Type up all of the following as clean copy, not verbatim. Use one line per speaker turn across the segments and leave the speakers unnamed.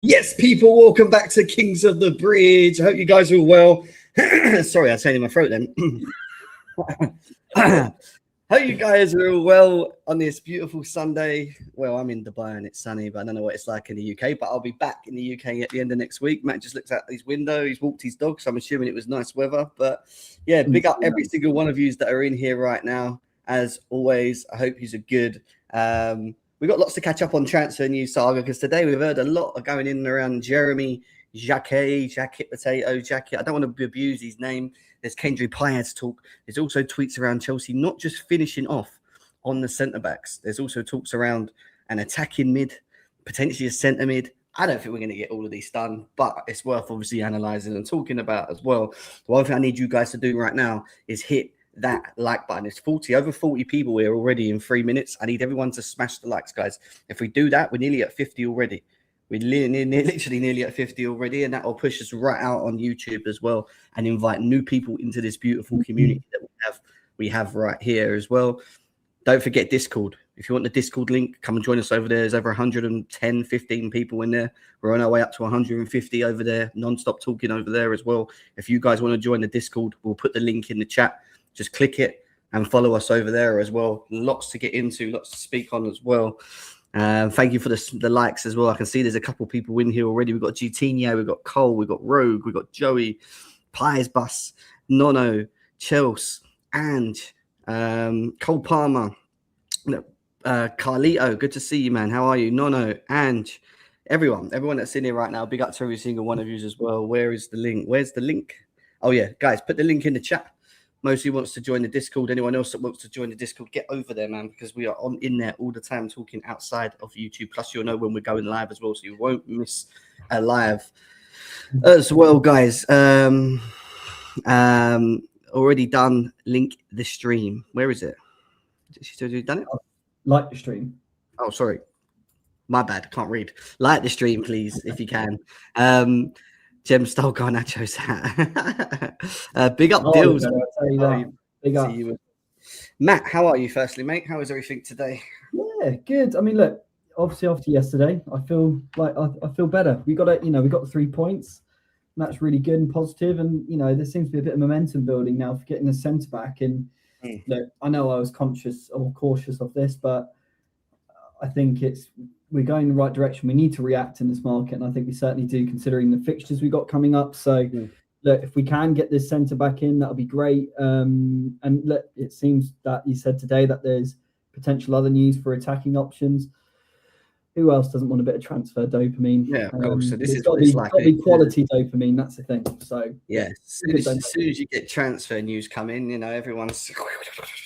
Yes, people, welcome back to Kings of the Bridge. I hope you guys are all well. Sorry, I said in my throat then. Hope you guys are all well on this beautiful Sunday. Well, I'm in Dubai and it's sunny, but I don't know what it's like in the UK. But I'll be back in the UK at the end of next week. Matt just looks out his window. He's walked his dog, so I'm assuming it was nice weather. But yeah, big up every single one of you that are in here right now. As always, I hope you're good. We've got lots to catch up on transfer news saga because today we've heard a lot of going in and around Jeremy, Jacquet, Potato, Jacquet. I don't want to abuse his name. There's Paez talk. There's also tweets around Chelsea, not just finishing off on the centre-backs. There's also talks around an attacking mid, potentially a centre mid. I don't think we're going to get all of these done, but it's worth obviously analysing and talking about as well. The one thing I need you guys to do right now is hit that like button. It's over 40 people here already in 3 minutes. I need everyone to smash the likes, guys. If we do that, we're nearly at 50 already. We're literally nearly at 50 already, and that will push us right out on YouTube as well and invite new people into this beautiful community that we have right here as well. Don't forget Discord. If you want the Discord link, come and join us over there. There's over 110, 15 people in there. We're on our way up to 150 over there, non-stop talking over there as well. If you guys want to join the Discord, we'll put the link in the chat. Just click it and follow us over there as well. Lots to get into, lots to speak on as well. Thank you for the likes as well. I can see there's a couple people in here already. We've got Goutinho, we've got Cole, we've got Rogue, we've got Joey, Paez Bus, Nono, Chelsea, and Cole Palmer, Carlito. Good to see you, man. How are you? Nono, and everyone that's in here right now. Big up to every single one of you as well. Where is the link? Where's the link? Oh, yeah, guys, put the link in the chat. Mostly wants to join the Discord. Anyone else that wants to join the Discord, get over there, man, because we are in there all the time talking outside of YouTube. Plus, you'll know when we're going live as well, so you won't miss a live as well, guys. Already done. Link the stream. Where is it? Did she still done it?
Like the stream.
Oh, sorry. My bad. Can't read. Like the stream, please, if you can. Gem stole Garnacho's hat. Big up deals.
Big up.
Matt, how are you firstly, mate? How is everything today?
Yeah, good. I mean, look, obviously after yesterday, I feel like I feel better. We got we got the 3 points. And that's really good and positive. And there seems to be a bit of momentum building now for getting the centre back. And look, I know I was cautious of this, but I think we're going in the right direction. We need to react in this market, and I think we certainly do, considering the fixtures we got coming up. So, look, if we can get this centre back in, that'll be great. And look, it seems that you said today that there's potential other news for attacking options. Who else doesn't want a bit of transfer dopamine?
Yeah, of course. So this is
got to be quality dopamine. That's the thing. So
yeah, as soon as you get transfer news come in, everyone's,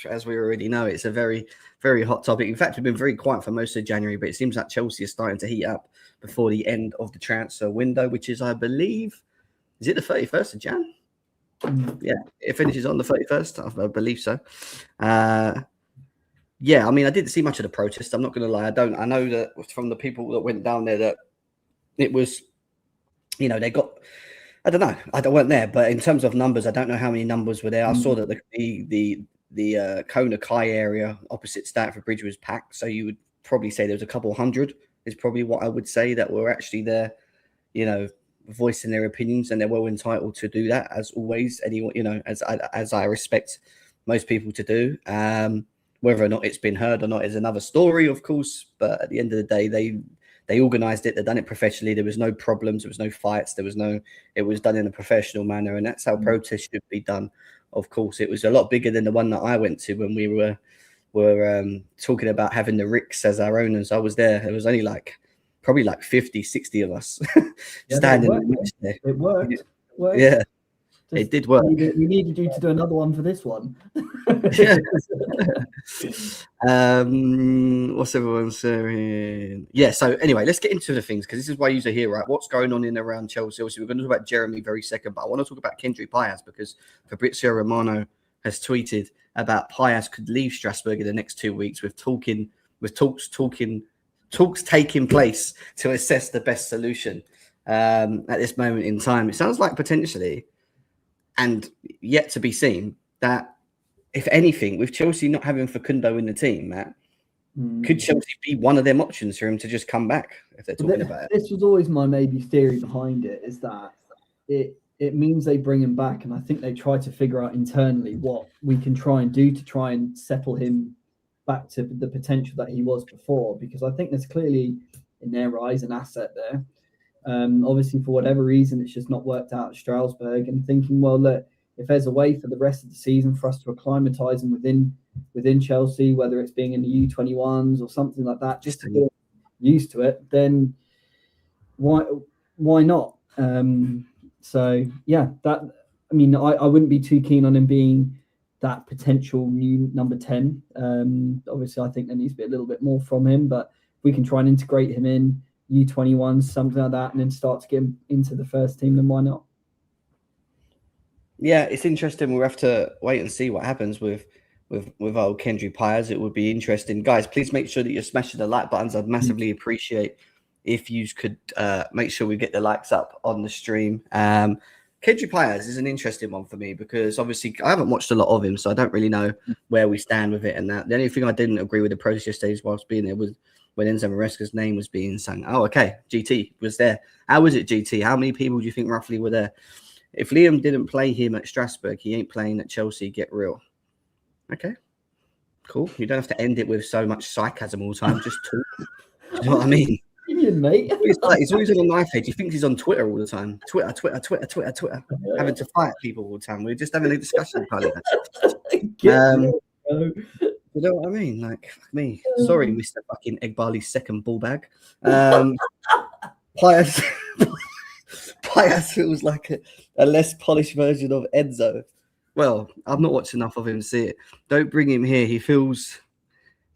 as we already know, it's a very, very hot topic. In fact, we've been very quiet for most of January, but it seems like Chelsea is starting to heat up before the end of the transfer window, which is, I believe, is it the 31st of Jan? Yeah, it finishes on the 31st. I believe so. Yeah, I mean, I didn't see much of the protest. I'm not going to lie. I know that from the people that went down there that it was, they got, I don't know. I weren't there, but in terms of numbers, I don't know how many numbers were there. I saw that the Kona Kai area opposite Stamford Bridge was packed. So you would probably say there was a couple hundred is probably what I would say that were actually there, voicing their opinions, and they're well entitled to do that, as always. Anyone, as I respect most people to do. Whether or not it's been heard or not is another story, of course. But at the end of the day, they organised it. They've done it professionally. There was no problems. There was no fights. It was done in a professional manner. And that's how protests should be done. Of course, it was a lot bigger than the one that I went to when we were talking about having the Ricks as our owners. I was there. It was only probably 50, 60 of us standing there.
It worked.
Yeah. It did work.
We needed you to do another one for this one.
What's everyone saying? Yeah, so anyway, let's get into the things, because this is why you're here, right? What's going on in around Chelsea? Obviously, we're going to talk about Jeremy very second, but I want to talk about Paez, because Fabrizio Romano has tweeted about Paez could leave Strasbourg in the next 2 weeks, with talks taking place to assess the best solution at this moment in time. It sounds like potentially, and yet to be seen, that if anything, with Chelsea not having Facundo in the team, Matt, Could Chelsea be one of them options for him to just come back if they're talking about it?
This was always my maybe theory behind it, is that it means they bring him back, and I think they try to figure out internally what we can try and do to try and settle him back to the potential that he was before, because I think there's clearly, in their eyes, an asset there. Obviously, for whatever reason, it's just not worked out at Strasbourg, and thinking, well, look, if there's a way for the rest of the season for us to acclimatise him within Chelsea, whether it's being in the U21s or something like that, just to get used to it, then why not? So yeah, I wouldn't be too keen on him being that potential new number 10. Obviously, I think there needs to be a little bit more from him, but if we can try and integrate him in U21s, something like that, and then start to get him into the first team, then why not?
Yeah, it's interesting. We'll have to wait and see what happens with old Kendry Paez. It would be interesting. Guys, please make sure that you're smashing the like buttons. I'd massively appreciate if you could make sure we get the likes up on the stream. Kendry Paez is an interesting one for me because obviously I haven't watched a lot of him, so I don't really know where we stand with it and that. The only thing I didn't agree with the process yesterday whilst being there was when Enzo Maresca's name was being sung. Oh, okay, GT was there. How was it, GT? How many people do you think roughly were there? If Liam didn't play him at Strasbourg, he ain't playing at Chelsea. Get real. Okay, cool. You don't have to end it with so much sarcasm all the time. Just talk. Do you know what I mean?
Mate.
He's always on a knife edge. He thinks he's on Twitter all the time. Twitter. Having to fight people all the time. We're just having a discussion about it. You know what I mean? Like, fuck me. Sorry, Mr. fucking Eggbali's second ball bag. Paez feels like a less polished version of Enzo. Well, I've not watched enough of him to see it. Don't bring him here. He feels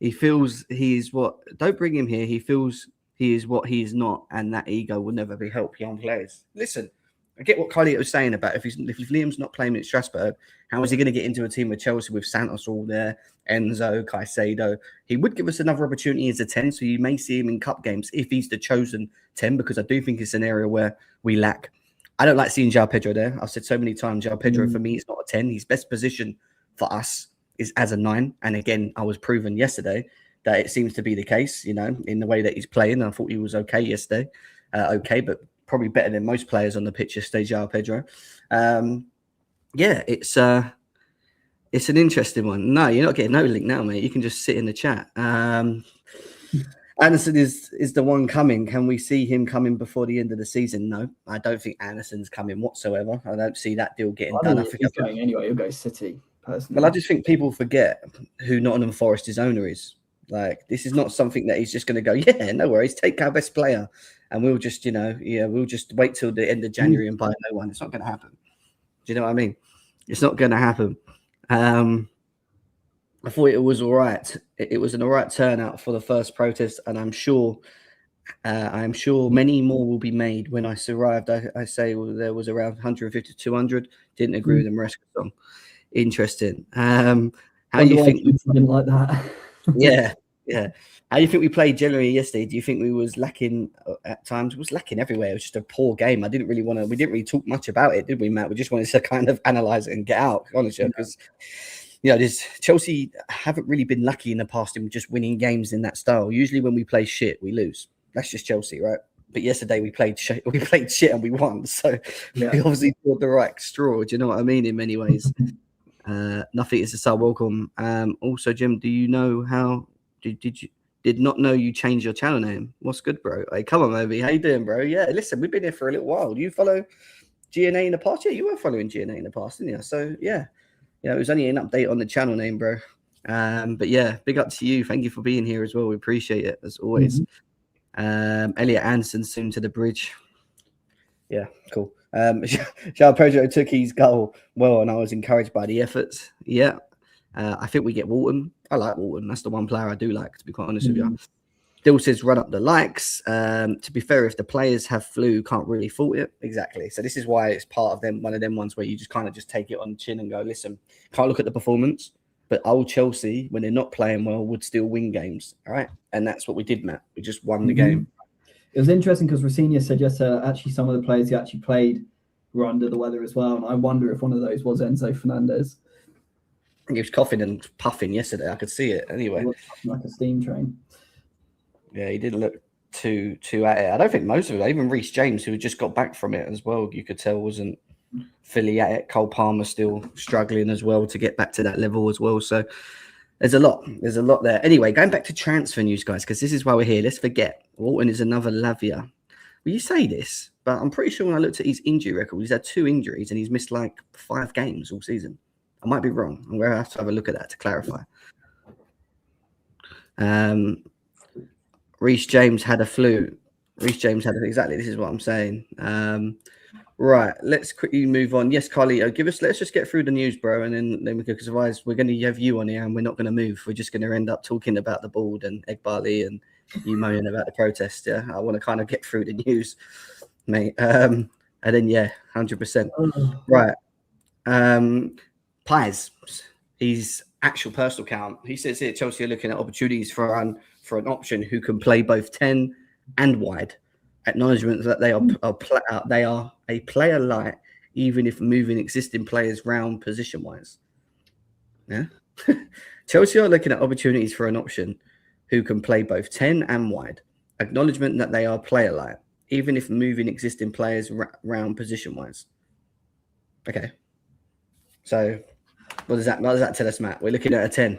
he's what. Don't bring him here. He feels he is what he is not, and that ego will never be help young players. Listen, I get what Kylie was saying about if Liam's not playing at Strasbourg, how is he going to get into a team with Chelsea with Santos all there, Enzo, Caicedo? He would give us another opportunity as a 10, so you may see him in cup games if he's the chosen 10, because I do think it's an area where we lack. I don't like seeing João Pedro there. I've said so many times, João Pedro for me is not a 10. His best position for us is as a 9. And again, I was proven yesterday that it seems to be the case, you know, in the way that he's playing. I thought he was okay yesterday. But probably better than most players on the pitch yesterday, João Pedro. Yeah, it's an interesting one. No, you're not getting no link now, mate. You can just sit in the chat. Anderson is the one coming. Can we see him coming before the end of the season? No, I don't think Anderson's coming whatsoever. I don't see that deal getting done. I think
he's going anyway. He'll go City, personally.
Well, I just think people forget who Nottingham Forest's owner is. Like, this is not something that he's just going to go, yeah, no worries, take our best player. And we'll just, we'll just wait till the end of January and buy no one. It's not going to happen. Do you know what I mean? It's not going to happen. I thought it was all right. It was an all right turnout for the first protest, and I'm sure many more will be made. When I arrived, I say there was around 150 to 200. Didn't agree with the Maresca song. Interesting. How do you think?
Didn't like that.
Yeah. How do you think we played generally yesterday? Do you think we was lacking at times? It was lacking everywhere. It was just a poor game. We didn't really talk much about it, did we, Matt? We just wanted to kind of analyze it and get out, honestly, because Chelsea haven't really been lucky in the past in just winning games in that style. Usually when we play shit, we lose. That's just Chelsea, right? But yesterday we played shit and we won. So we obviously pulled the right straw. Do you know what I mean? In many ways, nothing is a so welcome. Also, Jim, do you know how did not know you changed your channel name? What's good, bro? Hey, come on, Moby. How you doing, bro? Yeah, listen, we've been here for a little while. Do you follow GNA in the past? Yeah, you were following GNA in the past, didn't you? So yeah. It was only an update on the channel name, bro. But yeah, big up to you. Thank you for being here as well. We appreciate it as always. Elliot Anderson soon to the bridge. Yeah, cool. João Pedro took his goal well, and I was encouraged by the efforts. Yeah. I think we get Walton. I like Walton. That's the one player I do like, to be quite honest with you. Dill says run up the likes. To be fair, if the players have flu, can't really fault it. Exactly. So this is why it's part of them, one of them ones where you just kind of just take it on the chin and go, listen, can't look at the performance, but old Chelsea, when they're not playing well, would still win games. All right. And that's what we did, Matt. We just won the game.
It was interesting because Rossini said actually some of the players who actually played were under the weather as well. And I wonder if one of those was Enzo Fernandez.
He was coughing and puffing yesterday. I could see it anyway.
Like a steam train.
Yeah, he didn't look too at it. I don't think most of it, even Reece James, who had just got back from it as well, you could tell wasn't fully at it. Cole Palmer still struggling as well to get back to that level as well. So there's a lot there. Anyway, going back to transfer news, guys, because this is why we're here. Let's forget Walton is another Lavia. Well, you say this, but I'm pretty sure when I looked at his injury record, he's had 2 injuries and he's missed like 5 games all season. I might be wrong. I'm going to have to have a look at that to clarify. Reece James had a flu. Exactly. This is what I'm saying. Right. Let's quickly move on. Yes, Carly, let's just get through the news, bro. And then we go, because otherwise we're going to have you on here and we're not going to move. We're just going to end up talking about the board and Egg Barley and you moaning about the protest. Yeah. I want to kind of get through the news, mate. And then, 100%. Right. Paez, his actual personal account. He says here Chelsea are looking at opportunities for an option who can play both 10 and wide. Acknowledgement that they are a player light, even if moving existing players round position wise. Yeah, Chelsea are looking at opportunities for an option who can play both 10 and wide. Acknowledgement that they are player light, even if moving existing players round position wise. Okay, so what does that tell us, Matt? We're looking at a 10.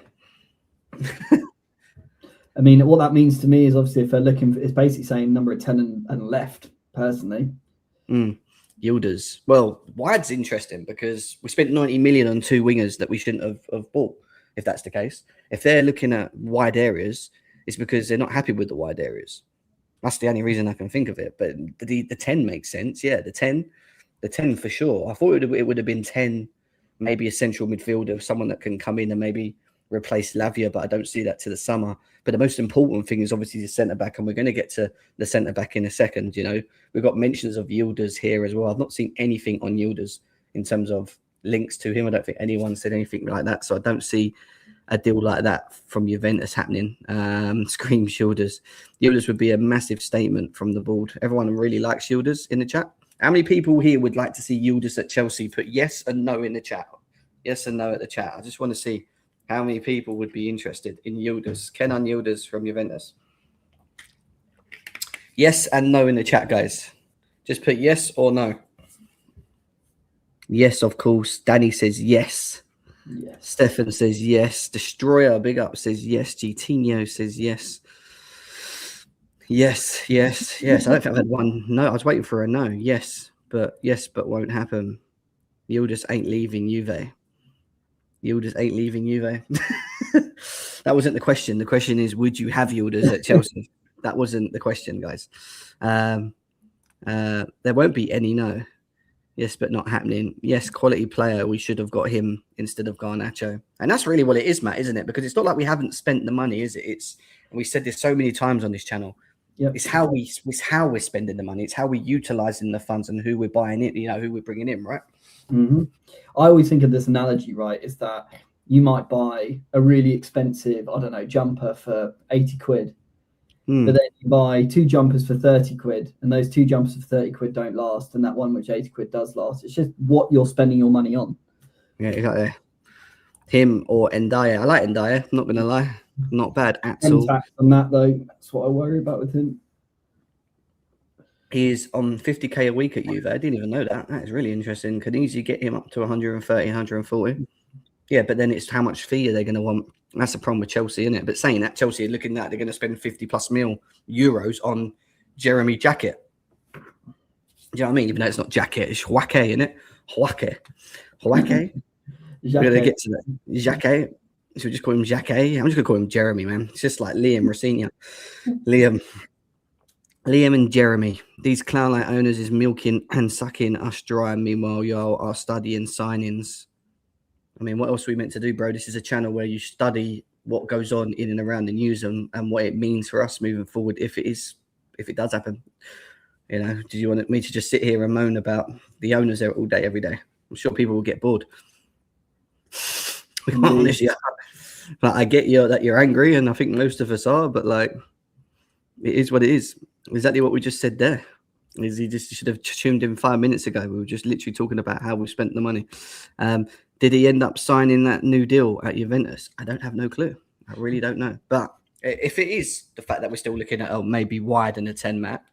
I mean, what that means to me is obviously if they're looking, it's basically saying number of 10 and left, personally.
Yildiz. Well, wide's interesting because we spent 90 million on 2 wingers that we shouldn't have bought, if that's the case. If they're looking at wide areas, it's because they're not happy with the wide areas. That's the only reason I can think of it. But the 10 makes sense. Yeah, the 10 for sure. I thought it would have been 10, maybe a central midfielder, someone that can come in and maybe replace Lavia, but I don't see that to the summer. But the most important thing is obviously the centre back, and we're going to get to the centre back in a second. You know, we've got mentions of Yildiz here as well. I've not seen anything on Yildiz in terms of links to him. I don't think anyone said anything like that, so I don't see a deal like that from Juventus happening. Scream Yildiz. Yildiz would be a massive statement from the board. Everyone really likes Yildiz in the chat. How many people here would like to see Yildiz at Chelsea? Put yes and no in the chat. Yes and no at the chat. I just want to see how many people would be interested in Yildiz? Kenan Yildiz from Juventus. Yes and no in the chat, guys. Just put yes or no. Yes, of course. Danny says yes.
Yes.
Stefan says yes. Destroyer, big up, says yes. Gitinho says yes. Yes. I don't think I've had one. No, I was waiting for a no. Yes, but won't happen. Yildiz ain't leaving Juve. Yildiz ain't leaving Juve. That wasn't the question. The question is, would you have Yildiz at Chelsea? That wasn't the question, guys. There won't be any no. Yes, but not happening. Yes, quality player. We should have got him instead of Garnacho. And that's really what it is, Matt, isn't it? Because it's not like we haven't spent the money, is it? And we said this so many times on this channel.
Yep.
It's how we're spending the money. It's how we're utilizing the funds and who we're buying it, who we're bringing in, right?
Mm-hmm. I always think of this analogy, right, is that you might buy a really expensive, I don't know, jumper for 80 quid, but then you buy 2 jumpers for 30 quid, and those 2 jumpers for 30 quid don't last, and that one which 80 quid does last. It's just what you're spending your money on.
Yeah, exactly. Him or Ndiaye. I like Ndiaye, not going to lie. Not bad at all.
On that, though, that's what I worry about with him.
He is on 50k a week at Juve. I didn't even know that. That is really interesting. Can easily get him up to 130, 140. Yeah, but then it's how much fee are they going to want? That's the problem with Chelsea, isn't it? But saying that, Chelsea are looking at they're going to spend 50 plus mil euros on Jeremy Jacquet. Do you know what I mean? Even though it's not Jacquet, it's Jacquet, isn't it? Jacquet. We're going to get to that. Jacquet. Should we just call him Jacquet? I'm just going to call him Jeremy, man. It's just like Liam Rossini. Liam and Jeremy, these clown-like owners is milking and sucking us dry. Meanwhile, y'all are studying signings. I mean, what else are we meant to do, bro? This is a channel where you study what goes on in and around the news and what it means for us moving forward if it does happen. Do you want me to just sit here and moan about the owners there all day, every day? I'm sure people will get bored. Honestly, like, I get that you're angry, and I think most of us are, but like, it is what it is. Exactly what we just said there. Is he just should have tuned in 5 minutes ago? We were just literally talking about how we spent the money. Did he end up signing that new deal at Juventus? I don't have no clue. I really don't know. But if it is the fact that we're still looking at maybe wide and a 10, Matt,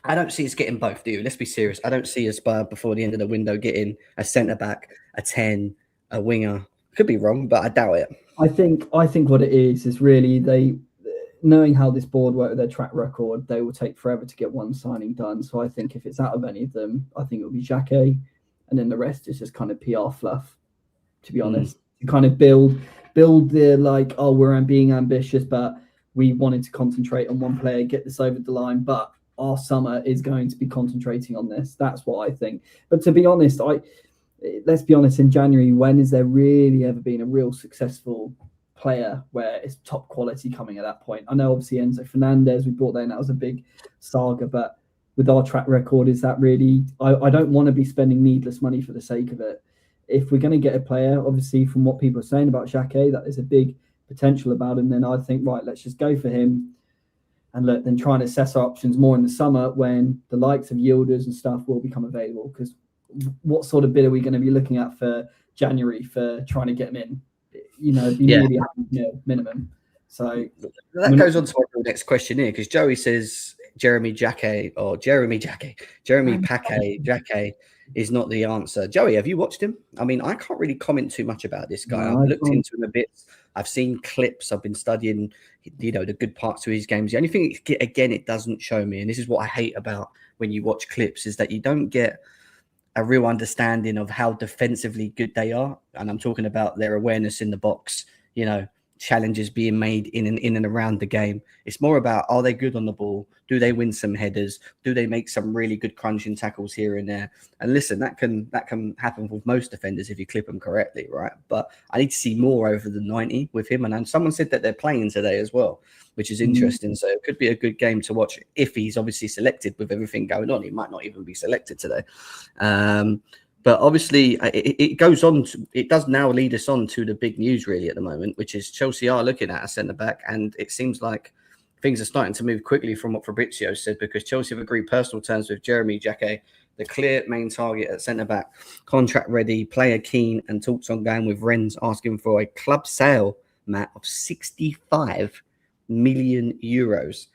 I don't see us getting both, do you? Let's be serious. I don't see us before the end of the window getting a centre back, a 10, a winger. Could be wrong, but I doubt it.
I think what it is really they, knowing how this board work with their track record, they will take forever to get one signing done. So I think if it's out of any of them, I think it will be Jacquet, and then the rest is just kind of PR fluff, to be honest. You kind of build the like, oh, we're being ambitious, but we wanted to concentrate on one player, get this over the line, but our summer is going to be concentrating on this. That's what I think. But to be honest, let's be honest, in January, when has there really ever been a real successful player where it's top quality coming at that point? I know obviously Enzo Fernandez, we brought that in, that was a big saga, but with our track record, is that really, I don't want to be spending needless money for the sake of it. If we're going to get a player, obviously from what people are saying about Jacquet, that there's a big potential about him, then I think, right, let's just go for him. And look, then try and assess our options more in the summer when the likes of Yildiz and stuff will become available. Because what sort of bid are we going to be looking at for January for trying to get him in? Maybe minimum. So
that goes on to my next question here, because Joey says Jeremy Paquet is not the answer. Joey, have you watched him? I mean, I can't really comment too much about this guy.
No,
I've looked into him a bit. I've seen clips. I've been studying, the good parts of his games. The only thing, again, it doesn't show me, and this is what I hate about when you watch clips, is that you don't get a real understanding of how defensively good they are. And I'm talking about their awareness in the box, challenges being made in and around the game. It's more about, are they good on the ball? Do they win some headers? Do they make some really good crunching tackles here and there? And listen, that can happen with most defenders if you clip them correctly, right? But I need to see more over the 90 with him. And someone said that they're playing today as well, which is interesting. So it could be a good game to watch if he's obviously selected with everything going on. He might not even be selected today. But obviously, it goes on. It does now lead us on to the big news, really, at the moment, which is Chelsea are looking at a centre-back. And it seems like things are starting to move quickly from what Fabrizio said, because Chelsea have agreed personal terms with Jeremy Jacquet, the clear main target at centre-back, contract ready, player keen, and talks on going with Rennes asking for a club sale, Matt, of 65 million euros.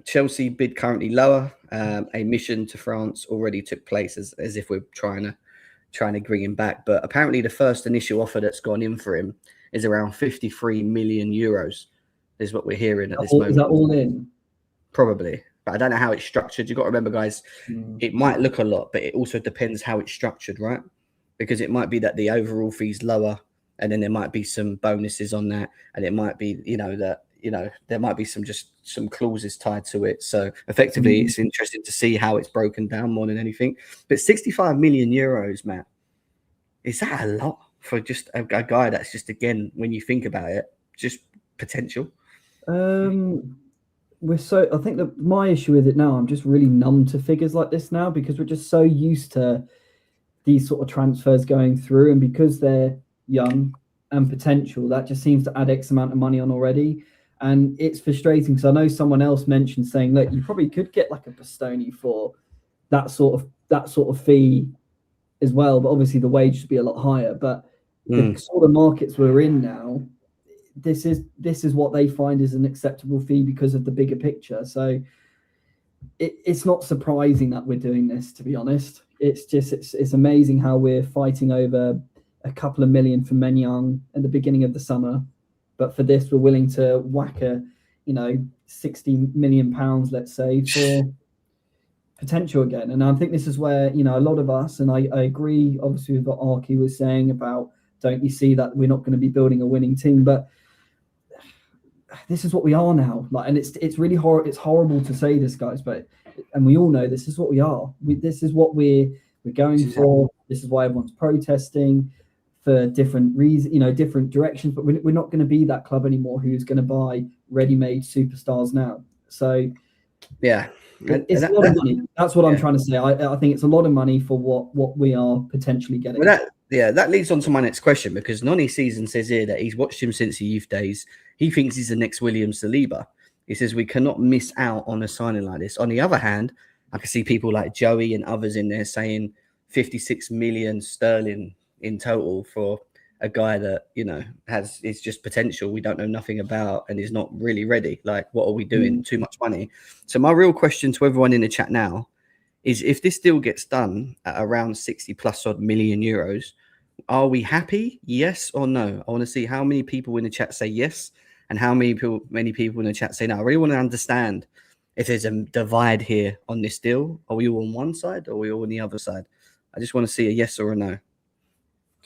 Chelsea bid currently lower. A mission to France already took place, as if we're trying to bring him back. But apparently the first initial offer that's gone in for him is around 53 million euros, is what we're hearing at this moment.
Is that all in?
Probably. But I don't know how it's structured. You've got to remember, guys, it might look a lot, but it also depends how it's structured, right? Because it might be that the overall fee's lower, and then there might be some bonuses on that, and it might be, there might be some clauses tied to it. So effectively, it's interesting to see how it's broken down more than anything. But 65 million euros, Matt, is that a lot for just a guy that's just, again, when you think about it, just potential?
I think that my issue with it now, I'm just really numb to figures like this now, because we're just so used to these sort of transfers going through, and because they're young and potential, that just seems to add X amount of money on already. And it's frustrating, because I know someone else mentioned saying, look, you probably could get like a Bastoni for that sort of fee as well, but obviously the wage should be a lot higher. But the sort of markets we're in now, this is what they find is an acceptable fee because of the bigger picture. So it's not surprising that we're doing this, to be honest. It's amazing how we're fighting over a couple of million for Menyang at the beginning of the summer. But for this, we're willing to whack a, 60 million pounds, let's say, for potential again. And I think this is where, a lot of us, and I agree, obviously, with what Arky was saying about, don't you see that we're not going to be building a winning team? But this is what we are now. And it's really horrible. It's horrible to say this, guys, and we all know this is what we are. This is what we're going for. This is why everyone's protesting for different reasons, different directions, but we're not going to be that club anymore who's going to buy ready-made superstars now. So
yeah,
it's a lot of money. That's what I'm trying to say. I think it's a lot of money for what we are potentially getting.
Well, that leads on to my next question, because Nonny Season says here that he's watched him since the youth days. He thinks he's the next William Saliba. He says we cannot miss out on a signing like this. On the other hand, I can see people like Joey and others in there saying 56 million sterling in total for a guy that, you know, is just potential we don't know nothing about and is not really ready. Like, what are we doing? Too much money. So my real question to everyone in the chat now is, if this deal gets done at around 60 plus odd million euros, are we happy? Yes or no? I want to see how many people in the chat say yes and how many people in the chat say no. I really want to understand if there's a divide here on this deal. Are we all on one side or are we all on the other side? I just want to see a yes or a no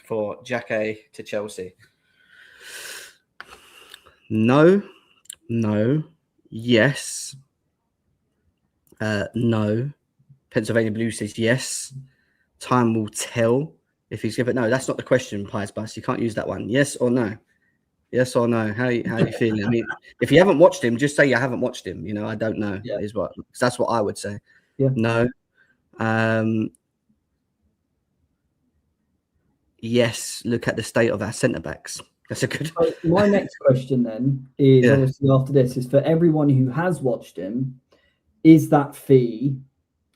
for Jacquet to Chelsea. No, yes, no. Pennsylvania Blue says yes. Time will tell if he's given. No, that's not the question, Paez Bus. You can't use that one. Yes or no? Yes or no? How are you feeling? I mean, if you haven't watched him, just say you haven't watched him. You know, I don't know.
Yeah.
Is what, because that's what I would say.
Yeah.
No. Yes. Look at the state of our centre backs. That's a good.
My next question then is, obviously after this, is for everyone who has watched him. Is that fee?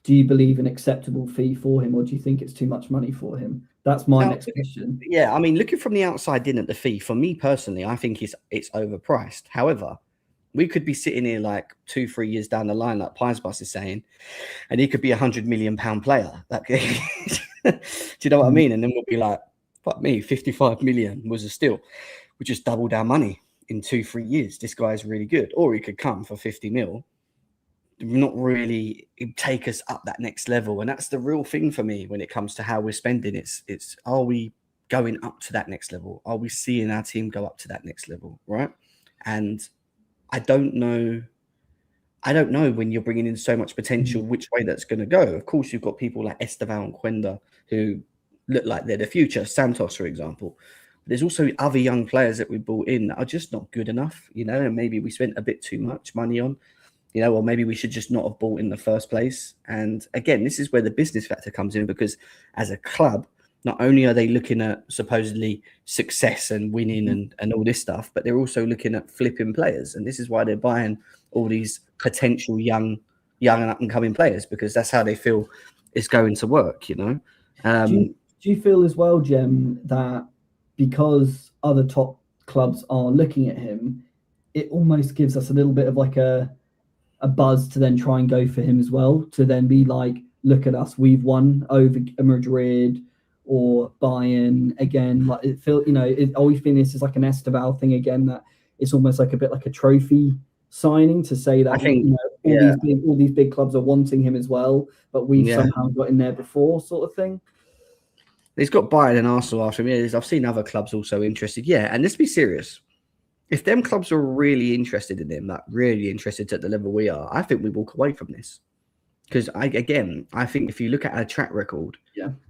Do you believe an acceptable fee for him, or do you think it's too much money for him? That's my next question.
Yeah, I mean, looking from the outside in at the fee, for me personally, I think it's overpriced. However, we could be sitting here like 2-3 years down the line, like Paez Bus is saying, and he could be £100 million player. Like, do you know what I mean? And then we'll be like, fuck me, 55 million was a steal. We just doubled our money in 2-3 years. This guy's really good. Or he could come for 50 mil. Not really take us up that next level. And that's the real thing for me when it comes to how we're spending. It's are we going up to that next level? Are we seeing our team go up to that next level? Right. And I don't know when you're bringing in so much potential, which way that's going to go. Of course, you've got people like Estevan and Quenda who look like they're the future. Santos, for example. But there's also other young players that we brought in that are just not good enough, you know, and maybe we spent a bit too much money on, you know, or maybe we should just not have bought in the first place. And again, this is where the business factor comes in, because as a club, not only are they looking at supposedly success and winning and all this stuff, but they're also looking at flipping players. And this is why they're buying all these potential young and up and coming players, because that's how they feel it's going to work, you know.
Do you feel as well, Jem, that because other top clubs are looking at him, it almost gives us a little bit of like a buzz to then try and go for him as well, to then be like, look at us, we've won over Madrid or Bayern again. Like, it feel, you know, are we feeling this is like an Esteval thing again, that it's almost like a bit like a trophy signing to say that, I think, you know, all these big clubs are wanting him as well, but we've somehow got in there before, sort of thing.
He's got Bayern and Arsenal after him. I've seen other clubs also interested. Yeah, and let's be serious. If them clubs are really interested in him, like really interested at the level we are, I think we walk away from this. Because I think if you look at our track record,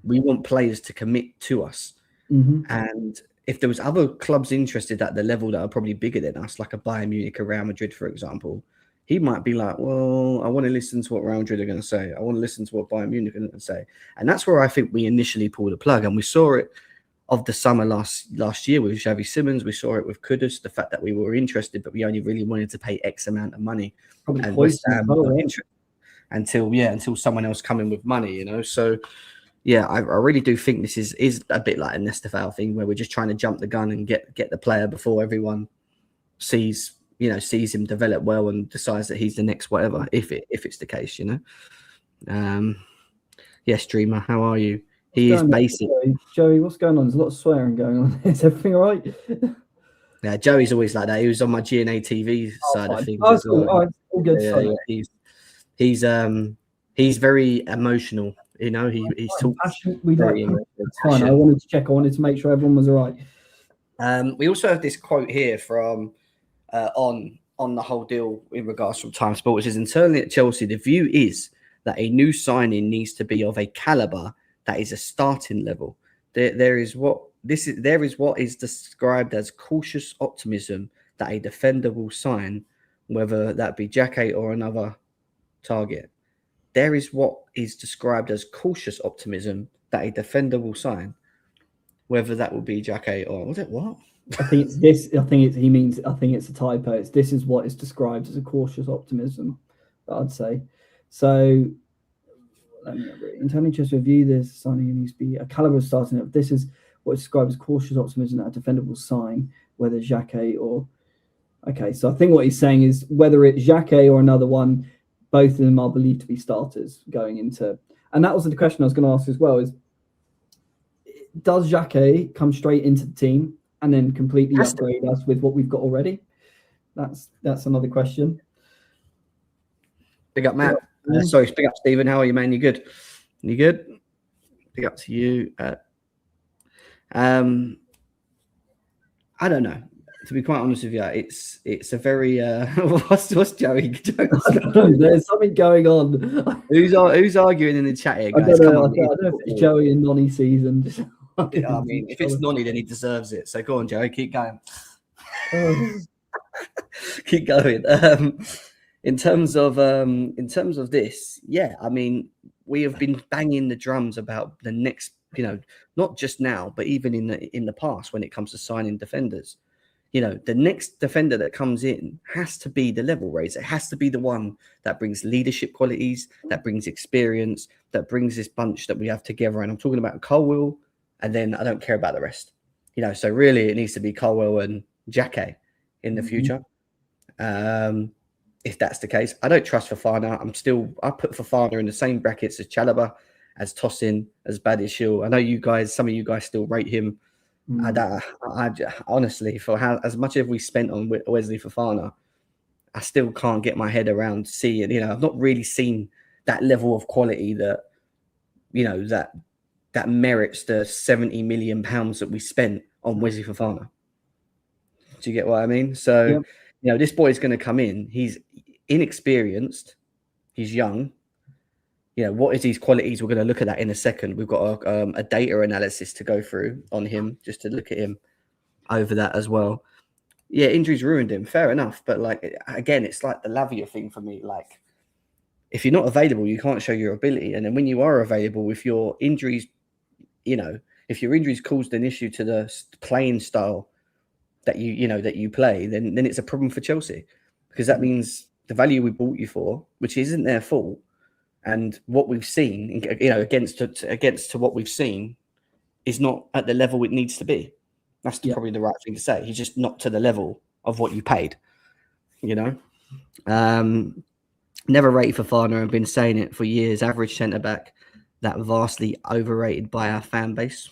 we want players to commit to us. And if there was other clubs interested at the level that are probably bigger than us, like a Bayern Munich or Real Madrid, for example, he might be like, well, I want to listen to what Real Madrid are going to say. I want to listen to what Bayern Munich are going to say. And that's where I think we initially pulled the plug. And we saw it of the summer last year with Xavi Simons. We saw it with Kudus, the fact that we were interested, but we only really wanted to pay X amount of money. And West Ham until someone else come in with money, you know. So yeah, I really do think this is a bit like a Nestafal thing, where we're just trying to jump the gun and get the player before everyone sees him develop well and decides that he's the next whatever, if it's the case, you know. Yes, Dreamer, how are you? He is basic.
Joey, what's going on? There's a lot of swearing going on. Is everything all right? Yeah,
Joey's always like that. He was on my GNA TV side of things.
Oh, cool. All right, all good.
Yeah, he's very emotional. You know, he's talking.
That's fine. I wanted to check. I wanted to make sure everyone was all right.
We also have this quote here from on the whole deal in regards from Time Sport, which is internally at Chelsea, the view is that a new signing needs to be of a caliber that is a starting level. There is what is described as cautious optimism that a defender will sign, whether that be Jacquet or another target. There is what is described as cautious optimism that a defender will sign, whether that will be Jacquet or was it what?
I think it's this. I think it's a typo. This is what is described as a cautious optimism, I'd say. So, internally just review this signing needs to be a caliber starting up. This is what is described as cautious optimism that a defender will sign, whether Jacquet or... Okay, so I think what he's saying is whether it's Jacquet or another one, both of them are believed to be starters going into... And that was the question I was going to ask as well, is does Jacquet come straight into the team and then completely upgrade us with what we've got already? That's another question.
Big up, Matt. Sorry, big up, Stephen. How are you, man? You good? You good? Big up to you. I don't know. To be quite honest with you, it's a very what's Joey?
There's something going on.
Who's arguing in the chat here, guys?
I don't know if it's Joey and Nonny season.
I mean, if it's Nonny, then he deserves it. So go on, Joey, keep going. Keep going. In terms of this, yeah, I mean, we have been banging the drums about the next, not just now, but even in the past when it comes to signing defenders. The next defender that comes in has to be the level raiser. It has to be the one that brings leadership qualities, that brings experience, that brings this bunch that we have together. And I'm talking about Colwell, and then I don't care about the rest. So really it needs to be Colwell and Jacquet in the future. If that's the case, I don't trust Fofana. I put Fofana in the same brackets as Chalobah, as Tosin, as Badiashile. I know some of you guys still rate him. I honestly, for as much as we spent on Wesley Fofana, I still can't get my head around seeing. I've not really seen that level of quality that that merits the £70 million that we spent on Wesley Fofana. Do you get what I mean? So, this boy's going to come in. He's inexperienced. He's young. What is his qualities? We're going to look at that in a second. We've got a data analysis to go through on him, just to look at him over that as well. Yeah, injuries ruined him. Fair enough. But, again, it's like the Lavia thing for me. If you're not available, you can't show your ability. And then when you are available, if your injuries, if your injuries caused an issue to the playing style that you play, then it's a problem for Chelsea, because that means the value we bought you for, which isn't their fault, and what we've seen, against to what we've seen, is not at the level it needs to be. That's probably the right thing to say. He's just not to the level of what you paid. Never rated Fofana. I've been saying it for years. Average centre back, that vastly overrated by our fan base.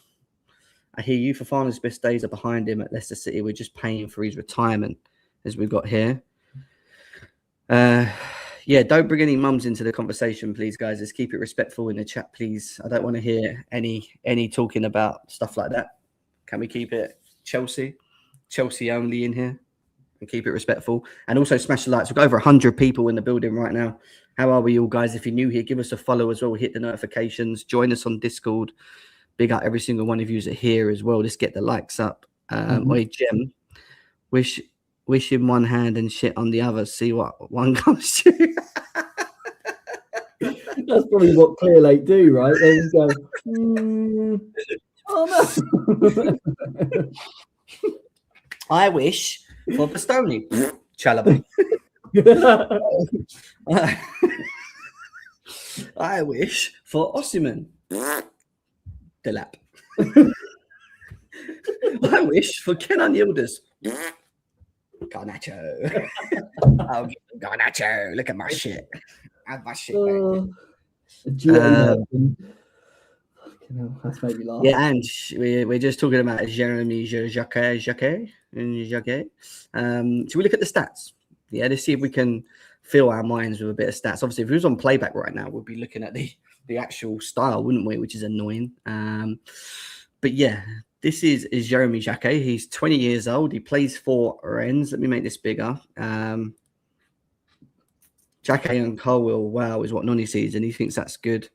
I hear you. Fofana's best days are behind him at Leicester City. We're just paying for his retirement, as we've got here. Don't bring any mums into the conversation, please, guys. Let's keep it respectful in the chat, please. I don't want to hear any talking about stuff like that. Can we keep it Chelsea only in here and keep it respectful? And also smash the likes. We've got over 100 people in the building right now. How are we all, guys? If you're new here, give us a follow as well. Hit the notifications. Join us on Discord. Big up every single one of you that are here as well. Let's get the likes up. Oi, Jem. Wish in one hand and shit on the other. See what one comes to.
That's probably what Clear Lake do, right? They just go, oh no.
I wish for Bastoni. Chalobah. I wish for Osimhen. Delap. I wish for Kenan Yildiz. Garnacho. Garnacho. Look at my shit. I have my shit.
That's made me laugh.
Yeah, and we're just talking about Jeremy Jacquet. Should we look at the stats? Yeah, let's see if we can fill our minds with a bit of stats. Obviously, if he was on playback right now, we'd be looking at the actual style, wouldn't we? Which is annoying. But yeah, this is Jeremy Jacquet. He's 20 years old. He plays for Rennes. Let me make this bigger. Jacquet and Colwell, wow, is what Nonny sees, and he thinks that's good.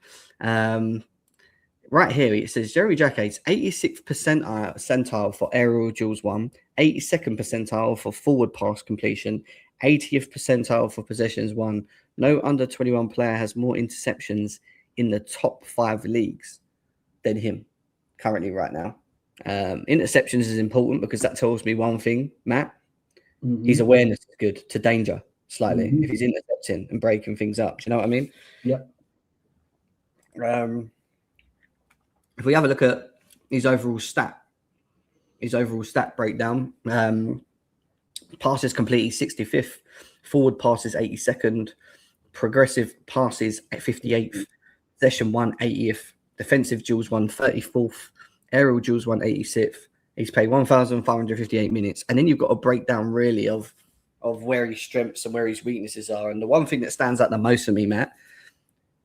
Right here, it says Jeremy Jacquet's 86th percentile for aerial duels won, 82nd percentile for forward pass completion, 80th percentile for possessions won. No under 21 player has more interceptions in the top 5 leagues than him currently right now. Interceptions is important because that tells me one thing, Matt. His awareness is good to danger slightly if he's intercepting and breaking things up. Do you know what I mean?
Yeah.
If we have a look at his overall stat his overall stat breakdown. Passes completed 65th, forward passes 82nd, progressive passes at 58th, possession 180th, defensive duels 134th, aerial duels 186th. He's played 1,558 minutes, and then you've got a breakdown really of where his strengths and where his weaknesses are. And the one thing that stands out the most for me, Matt,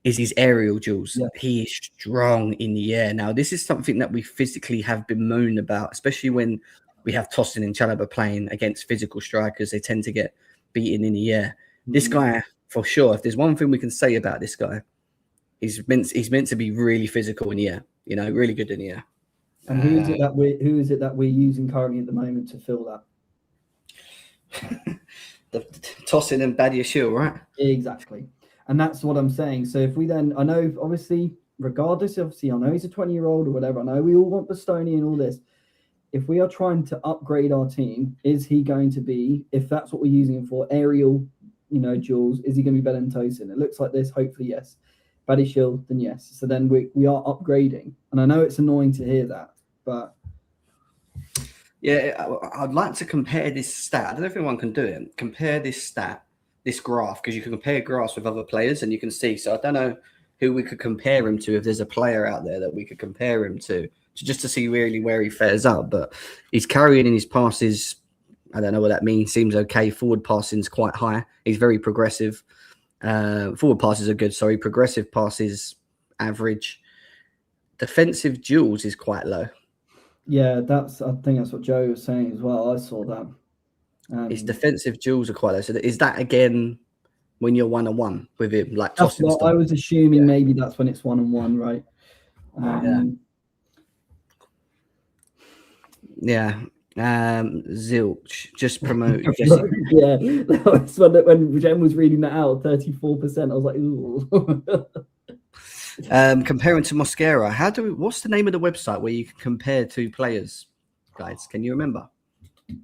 is his aerial duels.
Yeah.
He is strong in the air. Now, this is something that we physically have been moaned about, especially when we have Tosin and Chalobah playing against physical strikers. They tend to get beaten in the air. This guy, for sure, if there's one thing we can say about this guy, he's meant to be really physical in the air. You know, really good in the air.
And who is it that we're using currently at the moment to fill that?
The Tosin and Badiashile, right?
Exactly. And that's what I'm saying. So if we then, I know obviously, regardless, obviously, I know he's a 20-year-old or whatever. I know we all want Bastoni and all this. If we are trying to upgrade our team, is he going to be, if that's what we're using him for, aerial, duels, is he going to be better than Tosin? It looks like this, hopefully, yes. Badiashile, then yes. So then we are upgrading. And I know it's annoying to hear that, but...
Yeah, I'd like to compare this stat. I don't know if anyone can do it. Compare this stat, this graph, because you can compare graphs with other players and you can see. So I don't know who we could compare him to, if there's a player out there that we could compare him to just to see really where he fares up. But he's carrying in his passes. I don't know what that means. Seems okay. Forward passing's quite high. He's very progressive. Forward passes are good. Sorry, progressive passes average. Defensive duels is quite low.
Yeah, I think that's what Joe was saying as well. I saw that.
His defensive duels are quite low. So is that again when you're 1-on-1 with him, like tossing stuff?
I was assuming maybe that's when it's 1-on-1, right?
Zilch just promote.
Yeah, that was when Jen was reading that out, 34%. I was like, ooh.
Comparing to Mosquera, what's the name of the website where you can compare two players, guys? Can you remember?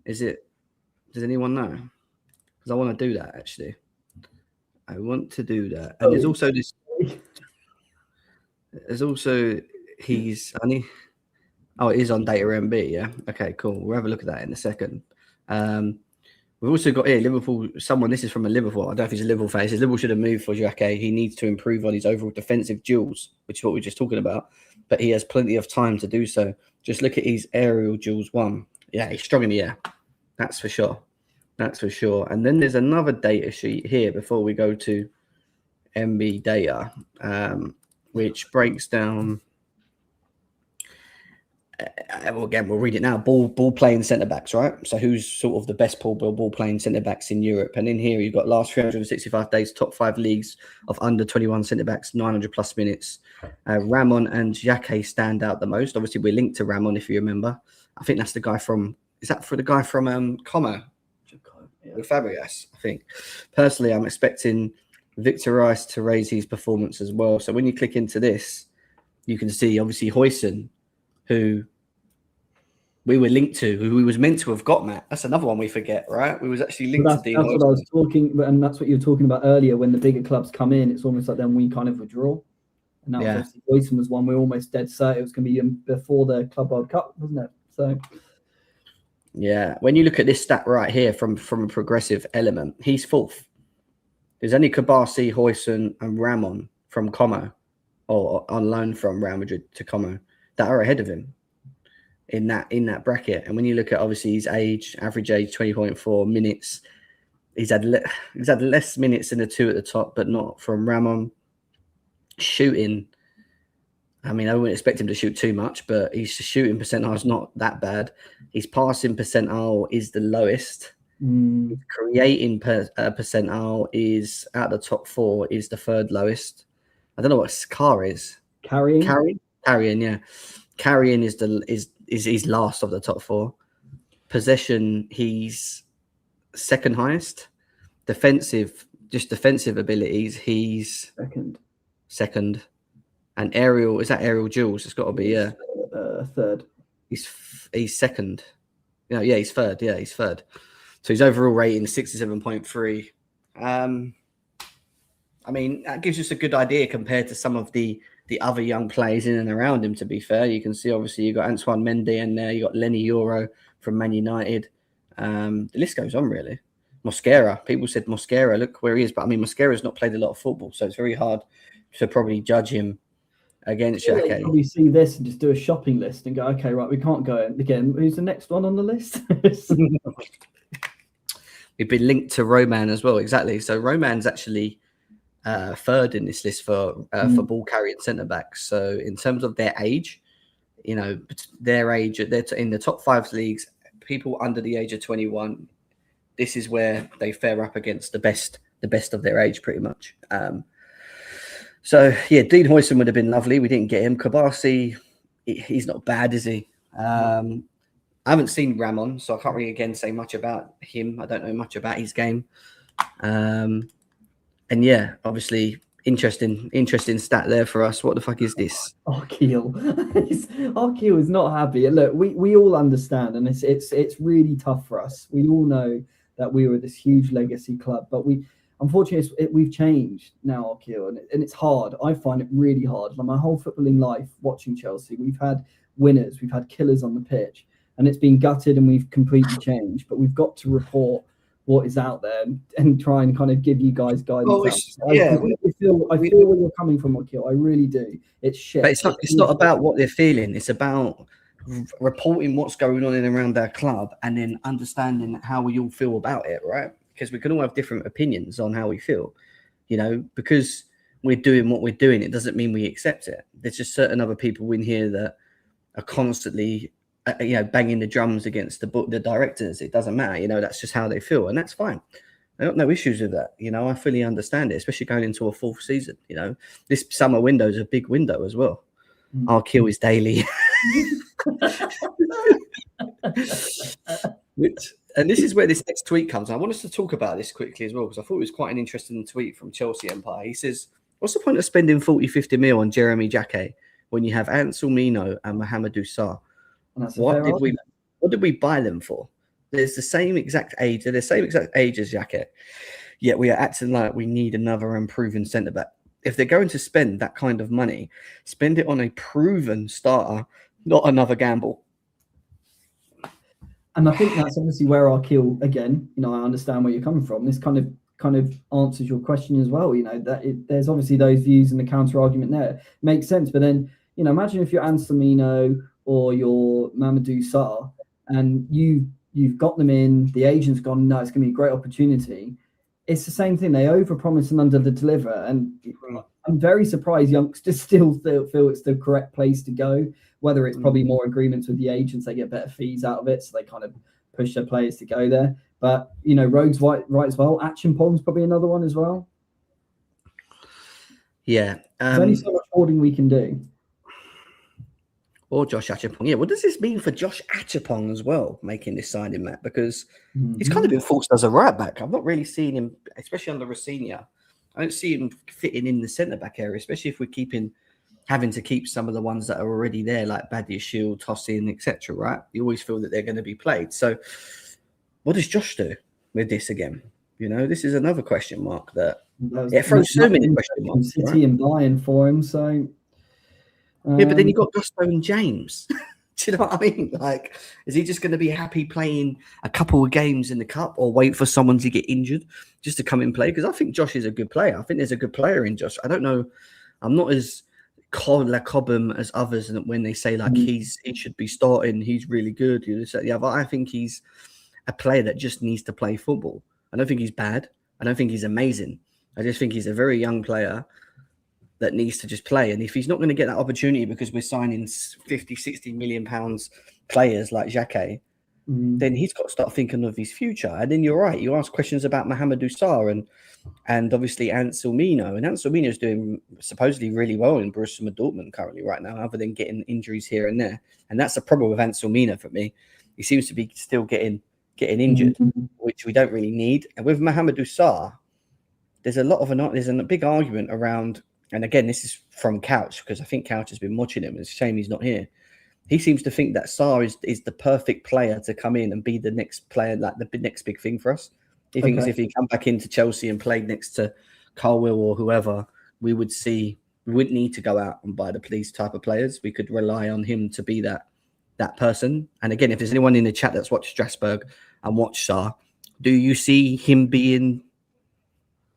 Does anyone know? Because I want to do that actually. I want to do that. And there's also this. There's also it is on Data MB, yeah. Okay, cool. We'll have a look at that in a second. We've also got here Liverpool. This is from a Liverpool. I don't know if he's a Liverpool fan. He says Liverpool should have moved for Jacquet. He needs to improve on his overall defensive duels, which is what we we're just talking about. But he has plenty of time to do so. Just look at his aerial duels one. Yeah, he's strong in the air. That's for sure. That's for sure. And then there's another data sheet here before we go to MB data, which breaks down. Again, we'll read it now. Ball playing centre backs, right? So who's sort of the best ball playing centre backs in Europe? And in here, you've got last 365 days, top 5 leagues of under 21 centre backs, 900 plus minutes. Ramon and Jacquet stand out the most. Obviously, we're linked to Ramon, if you remember. I think that's the guy from. Is that for the guy from Como? With Fabregas, I think. Personally, I'm expecting Victor Rice to raise his performance as well. So when you click into this, you can see obviously Huijsen, who we were linked to, who we was meant to have got, Matt. That's another one we forget, right? We was actually linked to Dean.
That's what I was talking, and that's what you were talking about earlier. When the bigger clubs come in, it's almost like then we kind of withdraw. And that was obviously Huijsen was one we were almost dead set. It was going to be before the Club World Cup, wasn't it? So.
Yeah, when you look at this stat right here from a progressive element, he's fourth. There's only Kabasi, Huijsen, and Ramon from Como, or on loan from Real Madrid to Como, that are ahead of him in that bracket. And when you look at obviously his age, average age 20.4 minutes, he's had less minutes than the two at the top, but not from Ramon. Shooting, I mean, I wouldn't expect him to shoot too much, but his shooting percentile is not that bad. His passing percentile is the lowest. His creating percentile is out of the top 4 is the third lowest. I don't know what car is. Carrying, yeah. Carrying is he's last of the top 4. Possession, he's second highest. Defensive abilities, he's second. And aerial, is that aerial duels? It's got to be
third.
He's second. Yeah, he's third. Yeah, he's third. So his overall rating is 67.3. I mean, that gives us a good idea compared to some of the the other young players in and around him. To be fair, you can see obviously you got Antoine Mendy in there, you got Lenny Euro from Man United. The list goes on really. Mosquera, people said Mosquera, look where he is, but I mean Mosquera's not played a lot of football, so it's very hard to probably judge him against Jacquet.
They probably see this and just do a shopping list and go, okay, right, we can't go again. Who's the next one on the list?
We've been linked to Roman as well, exactly. So Roman's actually third in this list for ball carrying centre backs. So in terms of their age, you know, their age, they're in the top 5 leagues. People under the age of 21, this is where they fare up against the best of their age, pretty much. So yeah, Dean Huijsen would have been lovely. We didn't get him. Kabasi, he's not bad, is he? I haven't seen Ramon, so I can't really again say much about him. I don't know much about his game. And yeah, obviously interesting stat there for us. What the fuck is this?
Arkeel. Arkeel is not happy. And look, we all understand, and it's really tough for us. We all know that we were this huge legacy club, but unfortunately we've changed now, Arkeel, and it's hard. I find it really hard. Like my whole footballing life, watching Chelsea, we've had winners, we've had killers on the pitch, and it's been gutted, and we've completely changed. But we've got to report what is out there and try and kind of give you guys guidance. I feel where you're coming from, Arkeel. I really do. It's shit.
But it's not about what they're feeling. It's about reporting what's going on in and around our club, and then understanding how we all feel about it, right? Because we can all have different opinions on how we feel, you know, because we're doing what we're doing. It doesn't mean we accept it. There's just certain other people in here that are constantly, you know, banging the drums against the directors. It doesn't matter, you know, that's just how they feel. And that's fine. I got no issues with that. You know, I fully understand it, especially going into a 4th season. You know, this summer window is a big window as well. Arkeel is daily. And this is where this next tweet comes. I want us to talk about this quickly as well, because I thought it was quite an interesting tweet from Chelsea Empire. He says, what's the point of spending 50 mil on Jeremy Jacquet when you have Ansel Mino and Mohamedou Sarr? What did we buy them for? They're the same exact age. They're the same exact age as Jacquet. Yet we are acting like we need another improving centre-back. If they're going to spend that kind of money, spend it on a proven starter, not another gamble.
And I think that's obviously where Arkeel, again, you know, I understand where you're coming from. This kind of answers your question as well. You know, there's obviously those views and the counter argument there. Makes sense. But then, you know, imagine if you're Anselmino or you're Mohamedou Sarr and you've got them in, the agent's gone, no, it's going to be a great opportunity. It's the same thing. They overpromise and under-deliver. And I'm very surprised youngsters still feel it's the correct place to go, whether it's probably more agreements with the agents, they get better fees out of it, so they kind of push their players to go there. But, you know, Rogue's right as well. Achimpong's probably another one as well.
Yeah.
There's only so much hoarding we can do.
Or Josh Achimpong. Yeah, what does this mean for Josh Achimpong as well, making this signing, Matt? Because he's kind of been forced as a right-back. I've not really seen him, especially under Rossignol. I don't see him fitting in the centre-back area, especially if we're having to keep some of the ones that are already there, like Badiashile, Tosin, etc. Right? You always feel that they're going to be played. So, what does Josh do with this again? You know, this is another question mark that it throws so many question marks.
City and Bayern for him, so
yeah, but then you got Gusto and James. Do you know what I mean? Like, is he just going to be happy playing a couple of games in the cup, or wait for someone to get injured just to come and play? Because I think Josh is a good player. I think there's a good player in Josh. I don't know. I'm not as Cobham as others, and when they say like he should be starting, he's really good. But I think he's a player that just needs to play football. I don't think he's bad. I don't think he's amazing. I just think he's a very young player that needs to just play. And if he's not going to get that opportunity because we're signing 50, 60 million pounds players like Jacquet, then he's got to start thinking of his future. And then you're right. You ask questions about Mohamedou Sarr and obviously Ansel Mino. And Ansel Mino is doing supposedly really well in Borussia Dortmund currently right now, other than getting injuries here and there. And that's the problem with Ansel Mino for me. He seems to be still getting injured, which we don't really need. And with Mohamedou Sarr, there's a big argument around. And again, this is from Couch, because I think Couch has been watching him. It's a shame he's not here. He seems to think that Sarr is the perfect player to come in and be the next player, like the next big thing for us. He thinks if he come back into Chelsea and played next to Colwill or whoever, we would see We wouldn't need to go out and buy these type of players. We could rely on him to be that person. And again, if there's anyone in the chat that's watched Strasbourg and watched Sarr, do you see him being